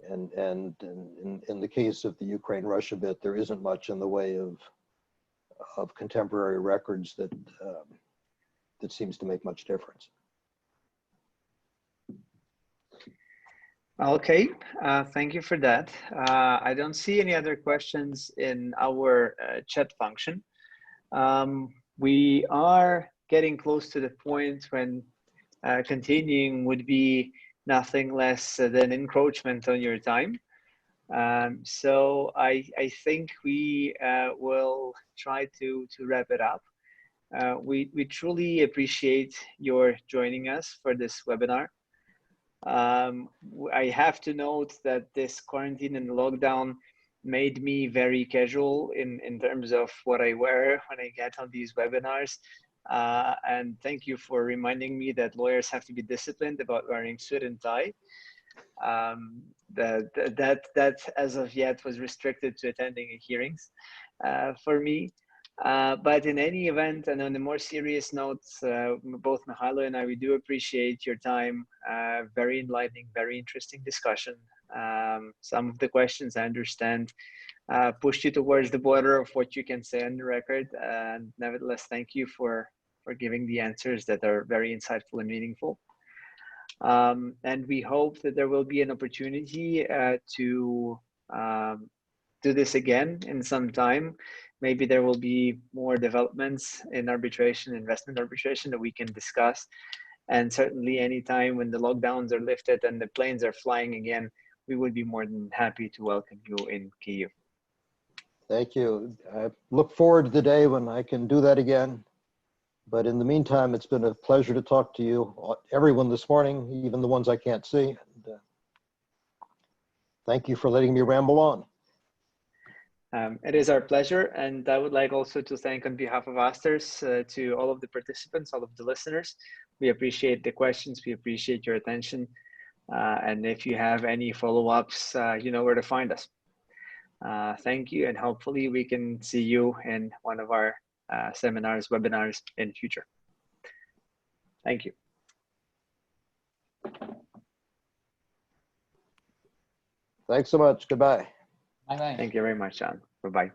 And in the case of the Ukraine-Russia bit, there isn't much in the way of contemporary records that seems to make much difference. Okay, thank you for that. I don't see any other questions in our chat function. We are getting close to the point when continuing would be nothing less than encroachment on your time. So I think we will try to wrap it up. We truly appreciate your joining us for this webinar. I have to note that this quarantine and lockdown made me very casual in terms of what I wear when I get on these webinars. And thank you for reminding me that lawyers have to be disciplined about wearing suit and tie. That as of yet was restricted to attending hearings for me. But in any event, and on a more serious note, both Mihailo and I, we do appreciate your time. Very enlightening, very interesting discussion. Some of the questions I understand pushed you towards the border of what you can say on the record. And nevertheless, thank you for giving the answers that are very insightful and meaningful. And we hope that there will be an opportunity to do this again in some time. Maybe there will be more developments in arbitration, investment arbitration that we can discuss. And certainly anytime when the lockdowns are lifted and the planes are flying again, we would be more than happy to welcome you in Kyiv. Thank you. I look forward to the day when I can do that again. But in the meantime, it's been a pleasure to talk to you, everyone this morning, even the ones I can't see. And, thank you for letting me ramble on. It is our pleasure. And I would like also to thank on behalf of Asters to all of the participants, all of the listeners. We appreciate the questions. We appreciate your attention. And if you have any follow-ups, you know where to find us. Thank you. And hopefully we can see you in one of our seminars, webinars in future. Thank you. Thanks so much. Goodbye. Bye-bye. Thank you very much, John. Bye-bye.